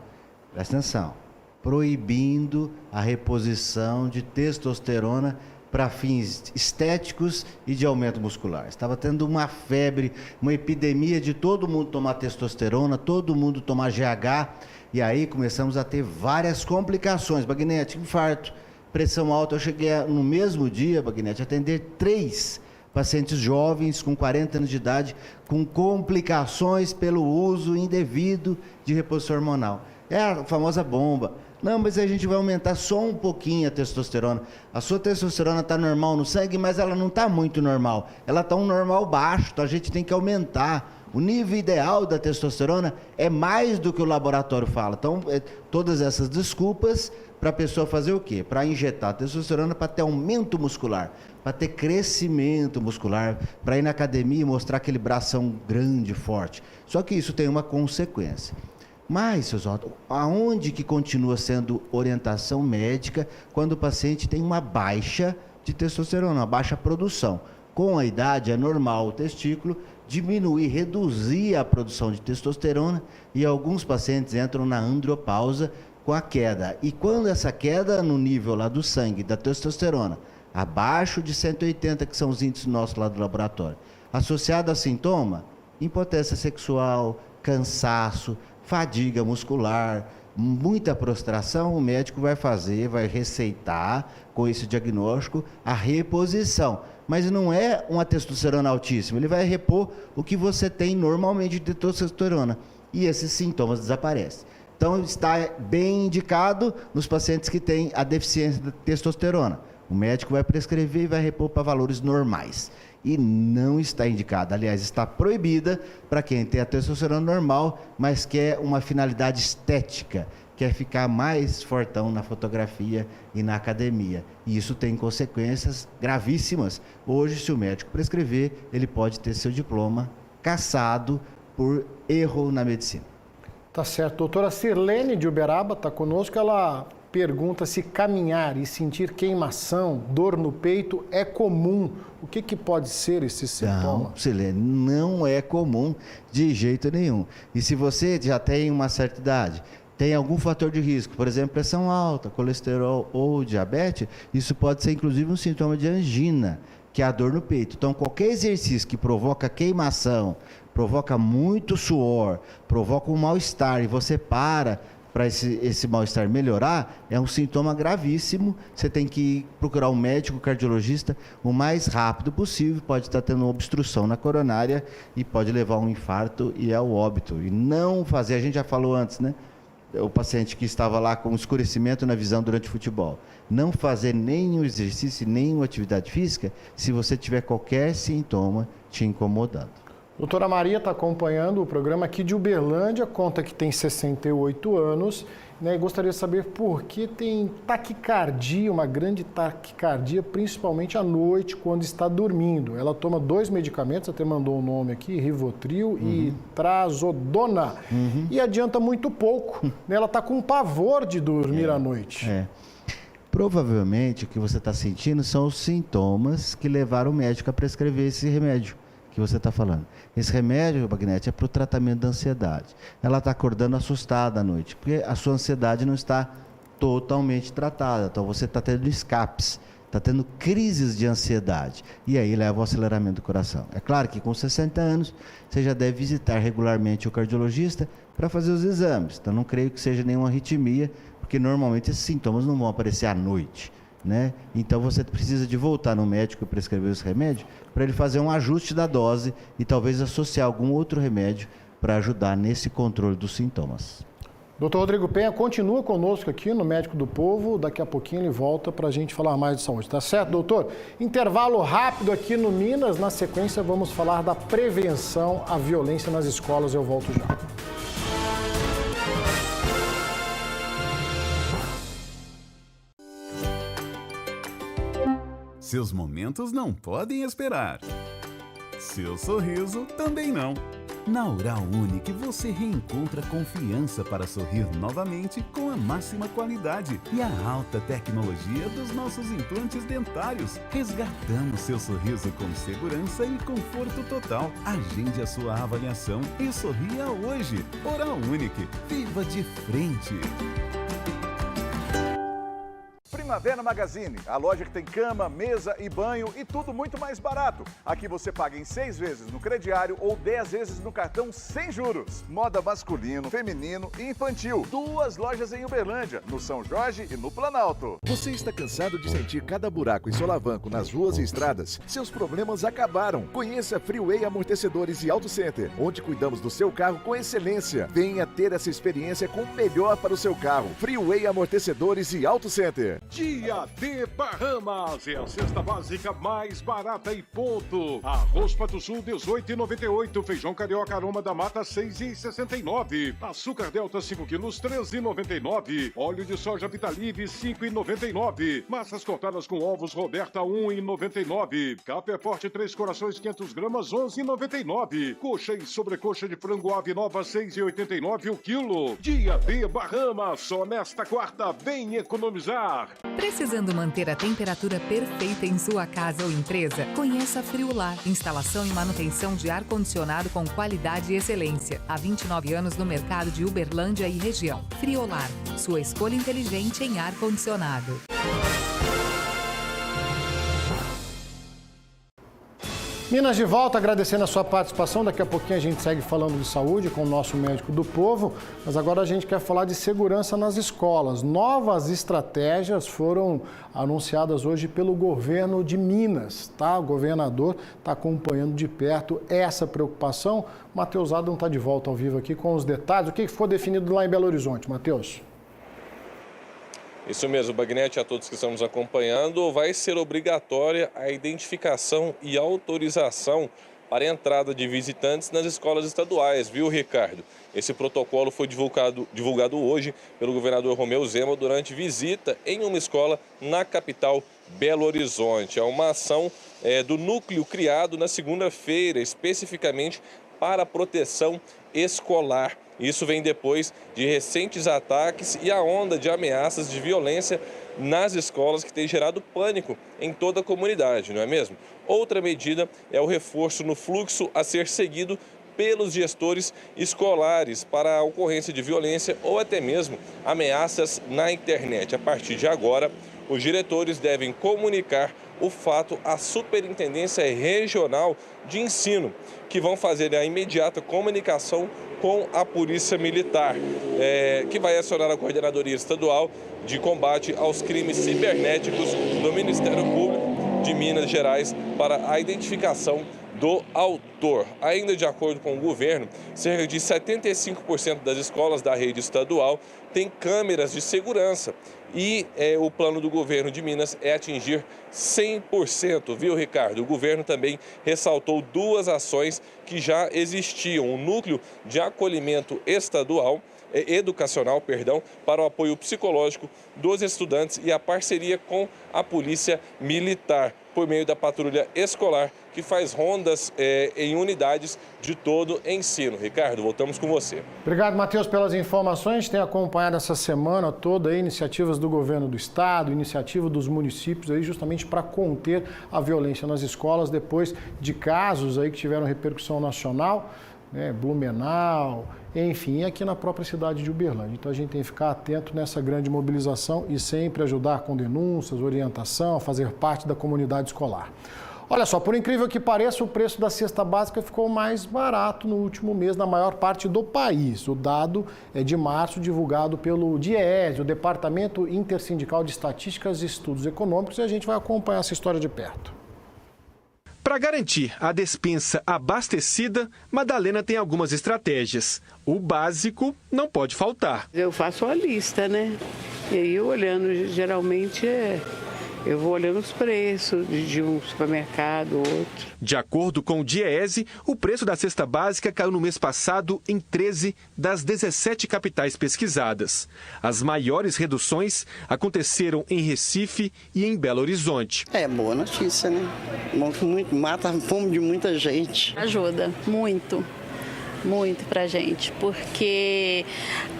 presta atenção, proibindo a reposição de testosterona para fins estéticos e de aumento muscular. Estava tendo uma febre, uma epidemia de todo mundo tomar testosterona, todo mundo tomar GH, e aí começamos a ter várias complicações. Bagnete, infarto, pressão alta. Eu cheguei no mesmo dia, Bagnete, a atender 3 pacientes jovens com 40 anos de idade com complicações pelo uso indevido de reposição hormonal. É a famosa bomba. Não, mas a gente vai aumentar só um pouquinho a testosterona. A sua testosterona está normal no sangue, mas ela não está muito normal. Ela está um normal baixo, então a gente tem que aumentar. O nível ideal da testosterona é mais do que o laboratório fala. Então, todas essas desculpas para a pessoa fazer o quê? Para injetar testosterona para ter aumento muscular, para ter crescimento muscular, para ir na academia e mostrar aquele bração grande, forte. Só que isso tem uma consequência. Mas, seus Otto, aonde que continua sendo orientação médica quando o paciente tem uma baixa de testosterona, uma baixa produção? Com a idade é normal o testículo diminuir, reduzir a produção de testosterona e alguns pacientes entram na andropausa com a queda. E quando essa queda no nível lá do sangue, da testosterona, abaixo de 180, que são os índices nossos lá do laboratório, associado a sintoma, impotência sexual, cansaço, fadiga muscular, muita prostração, o médico vai receitar com esse diagnóstico a reposição. Mas não é uma testosterona altíssima, ele vai repor o que você tem normalmente de testosterona e esses sintomas desaparecem. Então está bem indicado nos pacientes que têm a deficiência de testosterona. O médico vai prescrever e vai repor para valores normais. E não está indicada, aliás, está proibida para quem tem a testosterona normal, mas quer uma finalidade estética, quer ficar mais fortão na fotografia e na academia. E isso tem consequências gravíssimas. Hoje, se o médico prescrever, ele pode ter seu diploma cassado por erro na medicina. Tá certo. Doutora Sirlene de Uberaba está conosco, ela pergunta se caminhar e sentir queimação, dor no peito é comum. O que pode ser esse sintoma? Não, Sirlene, não é comum de jeito nenhum. E se você já tem uma certa idade, tem algum fator de risco, por exemplo, pressão alta, colesterol ou diabetes, isso pode ser inclusive um sintoma de angina, que é a dor no peito. Então, qualquer exercício que provoca queimação, provoca muito suor, provoca um mal-estar e você para, para esse mal-estar melhorar, é um sintoma gravíssimo. Você tem que procurar um médico cardiologista o mais rápido possível. Pode estar tendo uma obstrução na coronária e pode levar a um infarto e ao óbito. E não fazer, a gente já falou antes, né? O paciente que estava lá com escurecimento na visão durante o futebol. Não fazer nenhum exercício, nenhuma atividade física, se você tiver qualquer sintoma te incomodando. Doutora Maria está acompanhando o programa aqui de Uberlândia, conta que tem 68 anos, né, e gostaria de saber por que tem taquicardia, uma grande taquicardia, principalmente à noite, quando está dormindo. Ela toma 2 medicamentos, até mandou o nome aqui, Rivotril e Trazodona, e adianta muito pouco. Ela está com pavor de dormir à noite. Provavelmente o que você está sentindo são os sintomas que levaram o médico a prescrever esse remédio que você está falando. Esse remédio, Bagnete, é para o tratamento da ansiedade. Ela está acordando assustada à noite, porque a sua ansiedade não está totalmente tratada. Então você está tendo escapes, está tendo crises de ansiedade. E aí leva ao aceleramento do coração. É claro que com 60 anos você já deve visitar regularmente o cardiologista para fazer os exames. Então não creio que seja nenhuma arritmia, porque normalmente esses sintomas não vão aparecer à noite, né? Então você precisa de voltar no médico e prescrever os remédios para ele fazer um ajuste da dose e talvez associar algum outro remédio para ajudar nesse controle dos sintomas. Doutor Rodrigo Penha continua conosco aqui no Médico do Povo. Daqui a pouquinho ele volta para a gente falar mais de saúde. Tá certo, doutor? Intervalo rápido aqui no Minas. Na sequência vamos falar da prevenção à violência nas escolas. Eu volto já. Seus momentos não podem esperar. Seu sorriso também não. Na Oral Unique você reencontra confiança para sorrir novamente com a máxima qualidade e a alta tecnologia dos nossos implantes dentários. Resgatamos seu sorriso com segurança e conforto total. Agende a sua avaliação e sorria hoje. Oral Unique. Viva de frente. Primavera Magazine, a loja que tem cama, mesa e banho e tudo muito mais barato. Aqui você paga em 6 vezes no crediário ou 10 vezes no cartão sem juros. Moda masculino, feminino e infantil. 2 lojas em Uberlândia, no São Jorge e no Planalto. Você está cansado de sentir cada buraco e solavanco nas ruas e estradas? Seus problemas acabaram. Conheça Freeway Amortecedores e Auto Center, onde cuidamos do seu carro com excelência. Venha ter essa experiência com o melhor para o seu carro. Freeway Amortecedores e Auto Center. Dia D Bahamas é a cesta básica mais barata e ponto. Arroz Pato Sul 18,98, feijão carioca aroma da mata 6,69, açúcar Delta 5 quilos 13,99, óleo de soja Vitalive 5,99, massas cortadas com ovos Roberta 1,99, Capé Forte 3 corações 500 gramas 11,99, coxa e sobrecoxa de frango ave nova 6,89 o quilo. Dia D Bahamas, só nesta quarta, vem economizar. Precisando manter a temperatura perfeita em sua casa ou empresa? Conheça a Friolar, instalação e manutenção de ar-condicionado com qualidade e excelência. Há 29 anos no mercado de Uberlândia e região. Friolar, sua escolha inteligente em ar-condicionado. Minas de volta, agradecendo a sua participação. Daqui a pouquinho a gente segue falando de saúde com o nosso Médico do Povo, mas agora a gente quer falar de segurança nas escolas. Novas estratégias foram anunciadas hoje pelo governo de Minas, tá? O governador está acompanhando de perto essa preocupação. Matheus Adam está de volta ao vivo aqui com os detalhes. O que ficou definido lá em Belo Horizonte, Matheus? Isso mesmo, Bagnete, a todos que estamos acompanhando, vai ser obrigatória a identificação e autorização para a entrada de visitantes nas escolas estaduais, viu, Ricardo? Esse protocolo foi divulgado hoje pelo governador Romeu Zema durante visita em uma escola na capital Belo Horizonte. É uma ação do núcleo criado na segunda-feira, especificamente para a proteção escolar. Isso vem depois de recentes ataques e a onda de ameaças de violência nas escolas que tem gerado pânico em toda a comunidade, não é mesmo? Outra medida é o reforço no fluxo a ser seguido pelos gestores escolares para a ocorrência de violência ou até mesmo ameaças na internet. A partir de agora, os diretores devem comunicar o fato à Superintendência Regional de Ensino, que vão fazer a imediata comunicação com a Polícia Militar, que vai acionar a Coordenadoria Estadual de Combate aos Crimes Cibernéticos do Ministério Público de Minas Gerais para a identificação do autor. Ainda de acordo com o governo, cerca de 75% das escolas da rede estadual têm câmeras de segurança e o plano do governo de Minas é atingir 100%, viu, Ricardo? O governo também ressaltou duas ações que já existiam: o núcleo de acolhimento educacional, para o apoio psicológico dos estudantes e a parceria com a Polícia Militar, por meio da patrulha escolar, que faz rondas em unidades de todo ensino. Ricardo, voltamos com você. Obrigado, Matheus, pelas informações. A gente tem acompanhado essa semana toda aí iniciativas do governo do estado, iniciativa dos municípios aí justamente para conter a violência nas escolas depois de casos aí que tiveram repercussão nacional, Blumenau, enfim, aqui na própria cidade de Uberlândia. Então a gente tem que ficar atento nessa grande mobilização e sempre ajudar com denúncias, orientação, fazer parte da comunidade escolar. Olha só, por incrível que pareça, o preço da cesta básica ficou mais barato no último mês na maior parte do país. O dado é de março, divulgado pelo DIEESE, o Departamento Intersindical de Estatísticas e Estudos Econômicos, e a gente vai acompanhar essa história de perto. Para garantir a despensa abastecida, Madalena tem algumas estratégias. O básico não pode faltar. Eu faço a lista, né? E aí, olhando, geralmente eu vou olhando os preços de um supermercado, outro. De acordo com o DIEESE, o preço da cesta básica caiu no mês passado em 13 das 17 capitais pesquisadas. As maiores reduções aconteceram em Recife e em Belo Horizonte. É boa notícia, né? Mata a fome de muita gente. Ajuda muito pra gente, porque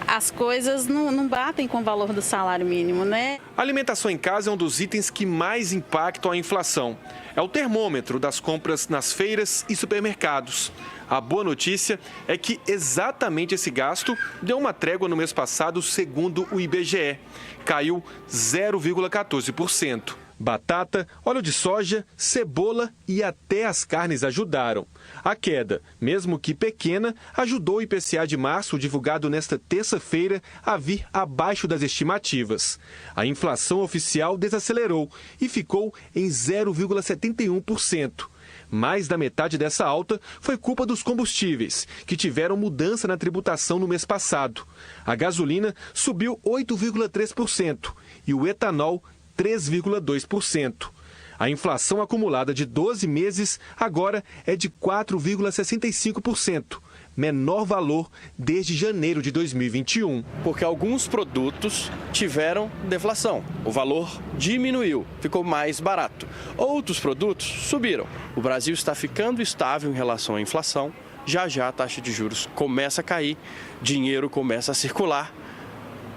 as coisas não batem com o valor do salário mínimo, né? A alimentação em casa é um dos itens que mais impactam a inflação. É o termômetro das compras nas feiras e supermercados. A boa notícia é que exatamente esse gasto deu uma trégua no mês passado, segundo o IBGE. Caiu 0,14%. Batata, óleo de soja, cebola e até as carnes ajudaram. A queda, mesmo que pequena, ajudou o IPCA de março, divulgado nesta terça-feira, a vir abaixo das estimativas. A inflação oficial desacelerou e ficou em 0,71%. Mais da metade dessa alta foi culpa dos combustíveis, que tiveram mudança na tributação no mês passado. A gasolina subiu 8,3% e o etanol 3,2%. A inflação acumulada de 12 meses agora é de 4,65%, menor valor desde janeiro de 2021. Porque alguns produtos tiveram deflação, o valor diminuiu, ficou mais barato. Outros produtos subiram. O Brasil está ficando estável em relação à inflação, já a taxa de juros começa a cair, dinheiro começa a circular,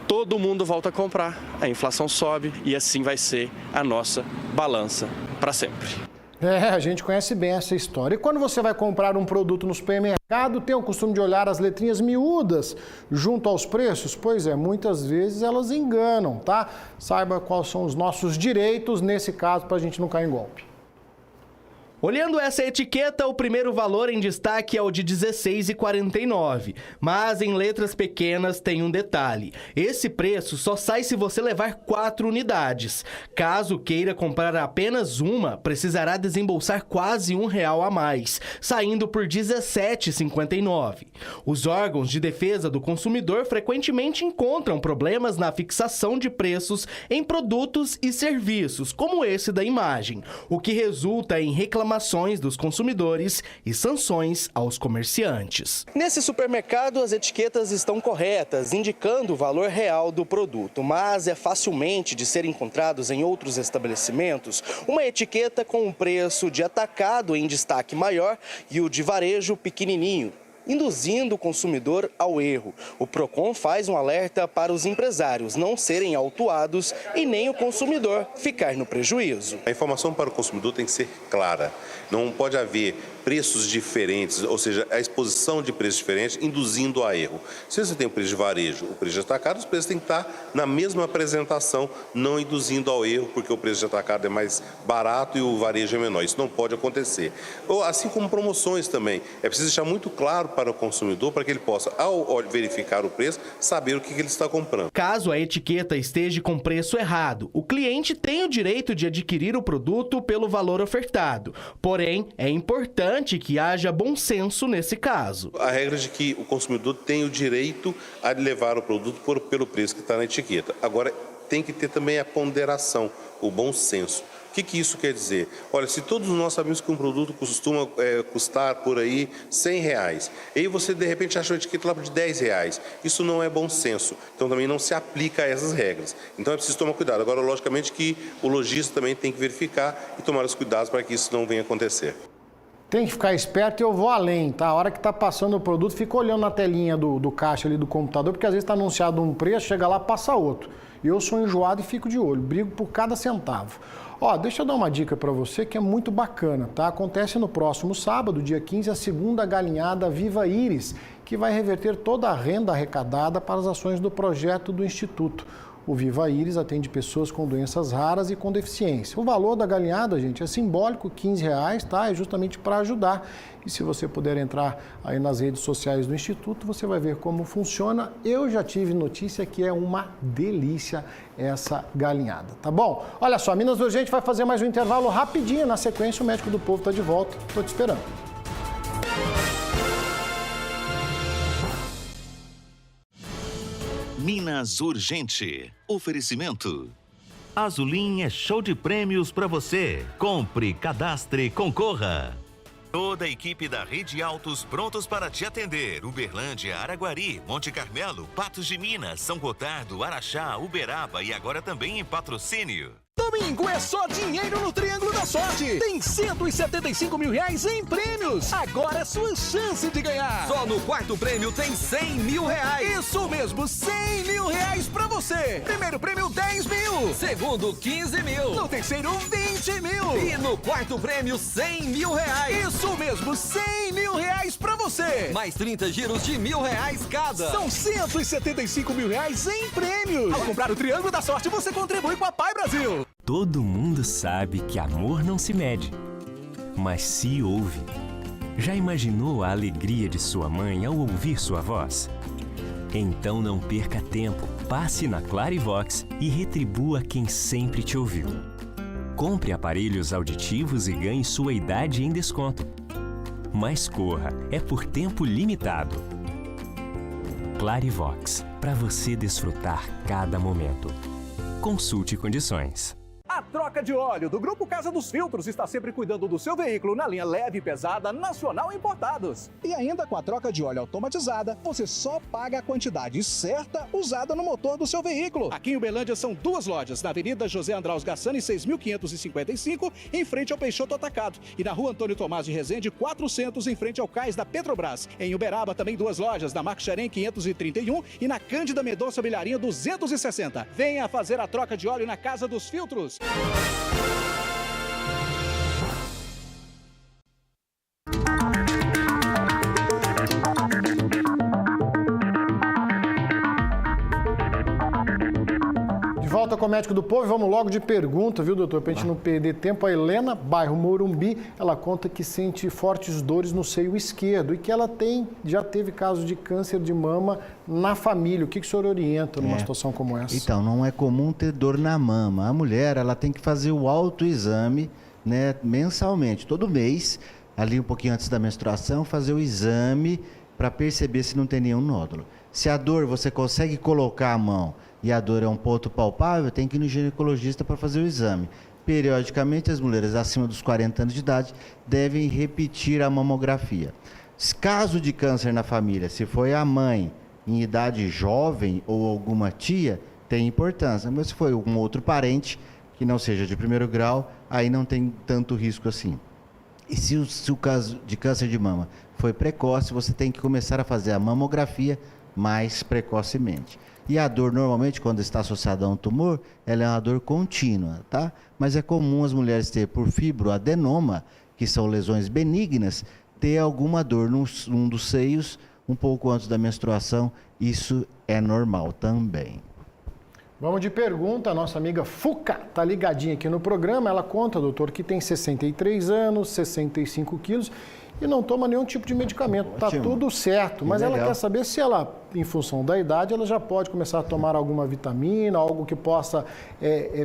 todo mundo volta a comprar, a inflação sobe e assim vai ser a nossa balança para sempre. A gente conhece bem essa história. E quando você vai comprar um produto no supermercado, tem o costume de olhar as letrinhas miúdas junto aos preços? Pois é, muitas vezes elas enganam, tá? Saiba quais são os nossos direitos nesse caso para a gente não cair em golpe. Olhando essa etiqueta, o primeiro valor em destaque é o de R$ 16,49. Mas em letras pequenas tem um detalhe. Esse preço só sai se você levar 4 unidades. Caso queira comprar apenas uma, precisará desembolsar quase R$1 a mais, saindo por R$ 17,59. Os órgãos de defesa do consumidor frequentemente encontram problemas na fixação de preços em produtos e serviços, como esse da imagem, o que resulta em reclamações dos consumidores e sanções aos comerciantes. Nesse supermercado, as etiquetas estão corretas, indicando o valor real do produto, mas é facilmente de ser encontrados em outros estabelecimentos uma etiqueta com um preço de atacado em destaque maior e o de varejo pequenininho, induzindo o consumidor ao erro. O PROCON faz um alerta para os empresários não serem autuados e nem o consumidor ficar no prejuízo. A informação para o consumidor tem que ser clara. Não pode haver preços diferentes, ou seja, a exposição de preços diferentes induzindo a erro. Se você tem o preço de varejo, o preço de atacado, os preços têm que estar na mesma apresentação, não induzindo ao erro, porque o preço de atacado é mais barato e o varejo é menor. Isso não pode acontecer. Assim como promoções também. É preciso deixar muito claro para o consumidor para que ele possa, ao verificar o preço, saber o que ele está comprando. Caso a etiqueta esteja com preço errado, o cliente tem o direito de adquirir o produto pelo valor ofertado. Porém, é importante que haja bom senso nesse caso. A regra de que o consumidor tem o direito a levar o produto pelo preço que está na etiqueta. Agora, tem que ter também a ponderação, o bom senso. O que isso quer dizer? Olha, se todos nós sabemos que um produto costuma custar por aí R$100, e aí você de repente achou a etiqueta lá de R$10, isso não é bom senso, então também não se aplica a essas regras. Então é preciso tomar cuidado. Agora, logicamente que o lojista também tem que verificar e tomar os cuidados para que isso não venha a acontecer. Tem que ficar esperto e eu vou além, tá? A hora que está passando o produto, fica olhando na telinha do caixa ali do computador, porque às vezes está anunciado um preço, chega lá, passa outro. E eu sou enjoado e fico de olho, brigo por cada centavo. Ó, deixa eu dar uma dica para você que é muito bacana, tá? Acontece no próximo sábado, dia 15, a segunda galinhada Viva Íris, que vai reverter toda a renda arrecadada para as ações do projeto do Instituto. O Viva Íris atende pessoas com doenças raras e com deficiência. O valor da galinhada, gente, é simbólico, R$15, tá? É justamente para ajudar. E se você puder entrar aí nas redes sociais do Instituto, você vai ver como funciona. Eu já tive notícia que é uma delícia essa galinhada, tá bom? Olha só, Minas Urgente vai fazer mais um intervalo rapidinho. Na sequência, o Médico do Povo está de volta. Estou te esperando. Minas Urgente. Oferecimento. Azulim é show de prêmios para você. Compre, cadastre, concorra. Toda a equipe da Rede Autos prontos para te atender. Uberlândia, Araguari, Monte Carmelo, Patos de Minas, São Gotardo, Araxá, Uberaba e agora também em Patrocínio. Domingo é só dinheiro no Triângulo da Sorte. Tem R$175 mil em prêmios. Agora é sua chance de ganhar. Só no quarto prêmio tem R$100 mil. Isso mesmo, R$100 mil pra você. Primeiro prêmio, 10 mil. Segundo, 15 mil. No terceiro, 20 mil. E no quarto prêmio, R$100 mil. Isso mesmo, R$100 mil pra você. Mais 30 giros de R$1.000 cada. São R$175 mil em prêmios. Ao comprar o Triângulo da Sorte, você contribui com a Pai Brasil. Todo mundo sabe que amor não se mede, mas se ouve. Já imaginou a alegria de sua mãe ao ouvir sua voz? Então não perca tempo, passe na Clarivox e retribua quem sempre te ouviu. Compre aparelhos auditivos e ganhe sua idade em desconto. Mas corra, é por tempo limitado. Clarivox, para você desfrutar cada momento. Consulte condições. A troca de óleo do Grupo Casa dos Filtros está sempre cuidando do seu veículo na linha leve e pesada Nacional Importados. E ainda com a troca de óleo automatizada, você só paga a quantidade certa usada no motor do seu veículo. Aqui em Uberlândia são 2 lojas, na Avenida José Andraus Gassani, 6.555, em frente ao Peixoto Atacado. E na Rua Antônio Tomás de Rezende, 400, em frente ao cais da Petrobras. Em Uberaba, também 2 lojas, na Marco Xerém, 531 e na Cândida Mendonça Bilharinha, 260. Venha fazer a troca de óleo na Casa dos Filtros. De volta com o Médico do Povo, vamos logo de pergunta, viu, doutor? Pra gente não perder tempo. A Helena, bairro Morumbi, ela conta que sente fortes dores no seio esquerdo e que ela já teve casos de câncer de mama na família. O que o senhor orienta numa situação como essa? Então, não é comum ter dor na mama. A mulher, ela tem que fazer o autoexame, né, mensalmente, todo mês, ali um pouquinho antes da menstruação, fazer o exame para perceber se não tem nenhum nódulo. Se a dor, você consegue colocar a mão e a dor é um ponto palpável, tem que ir no ginecologista para fazer o exame. Periodicamente, as mulheres acima dos 40 anos de idade devem repetir a mamografia. Caso de câncer na família, se foi a mãe em idade jovem ou alguma tia, tem importância. Mas se foi um outro parente, que não seja de primeiro grau, aí não tem tanto risco assim. E se o caso de câncer de mama foi precoce, você tem que começar a fazer a mamografia mais precocemente. E a dor, normalmente, quando está associada a um tumor, ela é uma dor contínua, tá? Mas é comum as mulheres ter por fibroadenoma, que são lesões benignas, ter alguma dor num dos seios um pouco antes da menstruação. Isso é normal também. Vamos de pergunta. A nossa amiga Fuca está ligadinha aqui no programa. Ela conta, doutor, que tem 63 anos, 65 quilos e não toma nenhum tipo de medicamento. Está tudo certo, mas ela quer saber se ela, em função da idade, ela já pode começar a tomar alguma vitamina, algo que possa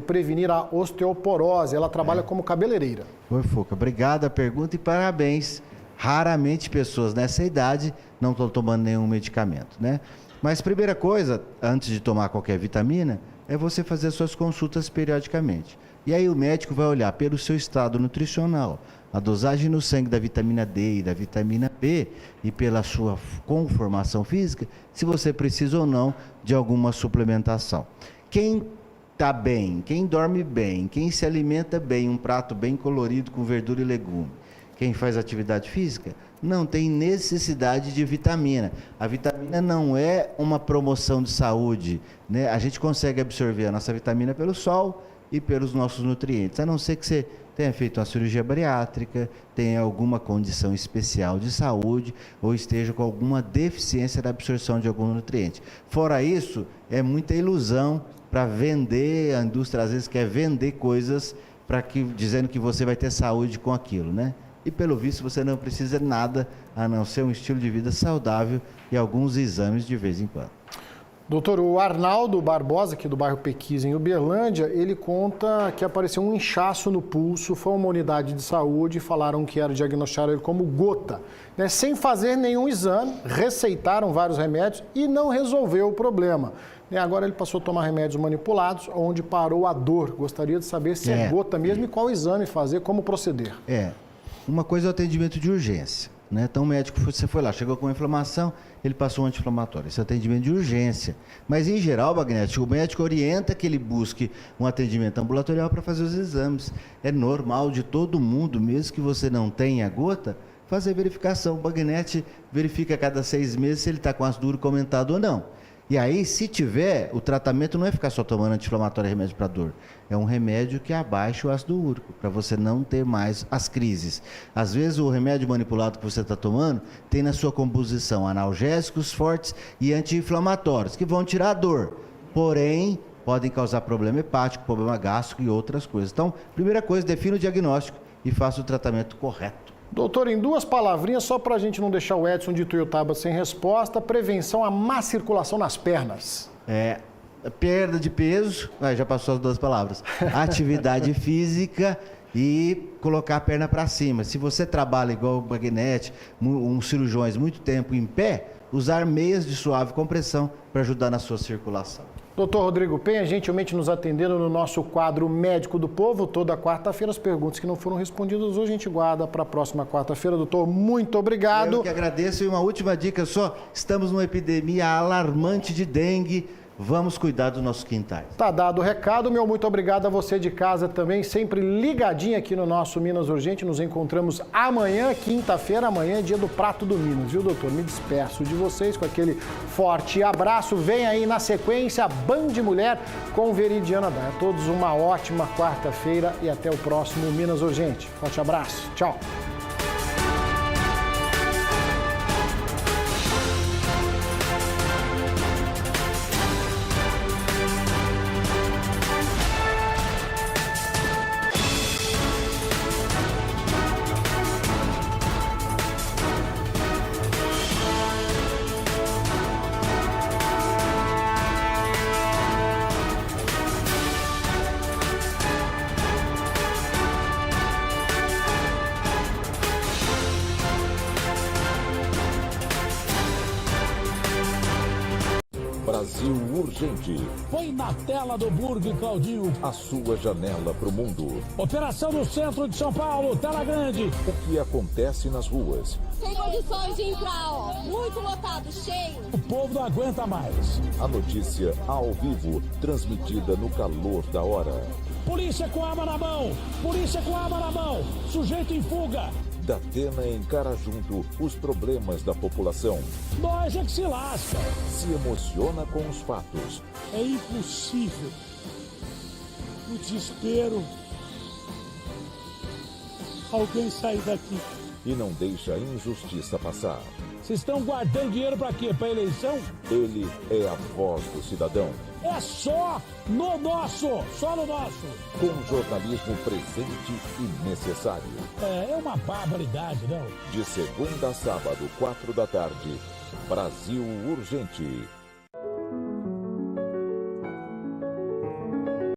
prevenir a osteoporose. Ela trabalha como cabeleireira. Oi, Fuca, obrigado a pergunta e parabéns. Raramente pessoas nessa idade não estão tomando nenhum medicamento, né? Mas primeira coisa, antes de tomar qualquer vitamina, é você fazer suas consultas periodicamente. E aí o médico vai olhar pelo seu estado nutricional, a dosagem no sangue da vitamina D e da vitamina B e pela sua conformação física, se você precisa ou não de alguma suplementação. Quem está bem, quem dorme bem, quem se alimenta bem, um prato bem colorido com verdura e legume, quem faz atividade física, não tem necessidade de vitamina. A vitamina não é uma promoção de saúde, né? A gente consegue absorver a nossa vitamina pelo sol e pelos nossos nutrientes, a não ser que você tenha feito uma cirurgia bariátrica, tenha alguma condição especial de saúde ou esteja com alguma deficiência da absorção de algum nutriente. Fora isso, é muita ilusão para vender, a indústria às vezes quer vender coisas dizendo que você vai ter saúde com aquilo, né? E pelo visto você não precisa de nada a não ser um estilo de vida saudável e alguns exames de vez em quando. Doutor, o Arnaldo Barbosa, aqui do bairro Pequis, em Uberlândia, ele conta que apareceu um inchaço no pulso, foi uma unidade de saúde e falaram que era diagnosticar ele como gota. Né? Sem fazer nenhum exame, receitaram vários remédios e não resolveu o problema. E agora ele passou a tomar remédios manipulados, onde parou a dor. Gostaria de saber se é gota mesmo e qual exame fazer, como proceder. Uma coisa é o atendimento de urgência, né? Então o médico, você foi lá, chegou com uma inflamação, ele passou um anti-inflamatório. Esse é atendimento de urgência. Mas em geral, Bagnete, o médico orienta que ele busque um atendimento ambulatorial para fazer os exames. É normal de todo mundo, mesmo que você não tenha gota, fazer verificação. O Bagnete verifica a cada 6 meses se ele está com ácido úrico aumentado ou não. E aí, se tiver, o tratamento não é ficar só tomando anti-inflamatório e remédio para dor. É um remédio que abaixa o ácido úrico, para você não ter mais as crises. Às vezes, o remédio manipulado que você está tomando tem na sua composição analgésicos fortes e anti-inflamatórios, que vão tirar a dor. Porém, podem causar problema hepático, problema gástrico e outras coisas. Então, primeira coisa, defina o diagnóstico e faça o tratamento correto. Doutor, em 2 palavrinhas, só para a gente não deixar o Edson de Tuiutaba sem resposta, prevenção à má circulação nas pernas. Perda de peso, já passou as 2 palavras, atividade física e colocar a perna para cima. Se você trabalha igual o Bagnete, uns cirurgiões muito tempo em pé, usar meias de suave compressão para ajudar na sua circulação. Doutor Rodrigo Penha, gentilmente nos atendendo no nosso quadro Médico do Povo, toda quarta-feira. As perguntas que não foram respondidas hoje a gente guarda para a próxima quarta-feira. Doutor, muito obrigado. Eu que agradeço. E uma última dica só, estamos numa epidemia alarmante de dengue. Vamos cuidar dos nossos quintais. Tá dado o recado, meu muito obrigado a você de casa também, sempre ligadinho aqui no nosso Minas Urgente. Nos encontramos amanhã, quinta-feira, amanhã é dia do Prato do Minas, viu, doutor? Me despeço de vocês com aquele forte abraço. Vem aí na sequência Band Mulher com Veridiana Dai. A todos uma ótima quarta-feira e até o próximo Minas Urgente. Forte abraço, tchau. Brasil Urgente. Põe na tela do Burger, Claudinho. A sua janela para o mundo. Operação no centro de São Paulo, tela grande. O que acontece nas ruas. Sem condições de entrar, ó. Muito lotado, cheio. O povo não aguenta mais. A notícia ao vivo, transmitida no calor da hora. Polícia com arma na mão. Polícia com arma na mão. Sujeito em fuga. Datena encara junto os problemas da população. Nós é que se lasca. Se emociona com os fatos. É impossível. No desespero, alguém sair daqui. E não deixa a injustiça passar. Vocês estão guardando dinheiro para quê? Para eleição? Ele é a voz do cidadão. é só no nosso, só no nosso. Com jornalismo presente e necessário. É uma barbaridade, não? De segunda a sábado, 4 da tarde. Brasil Urgente.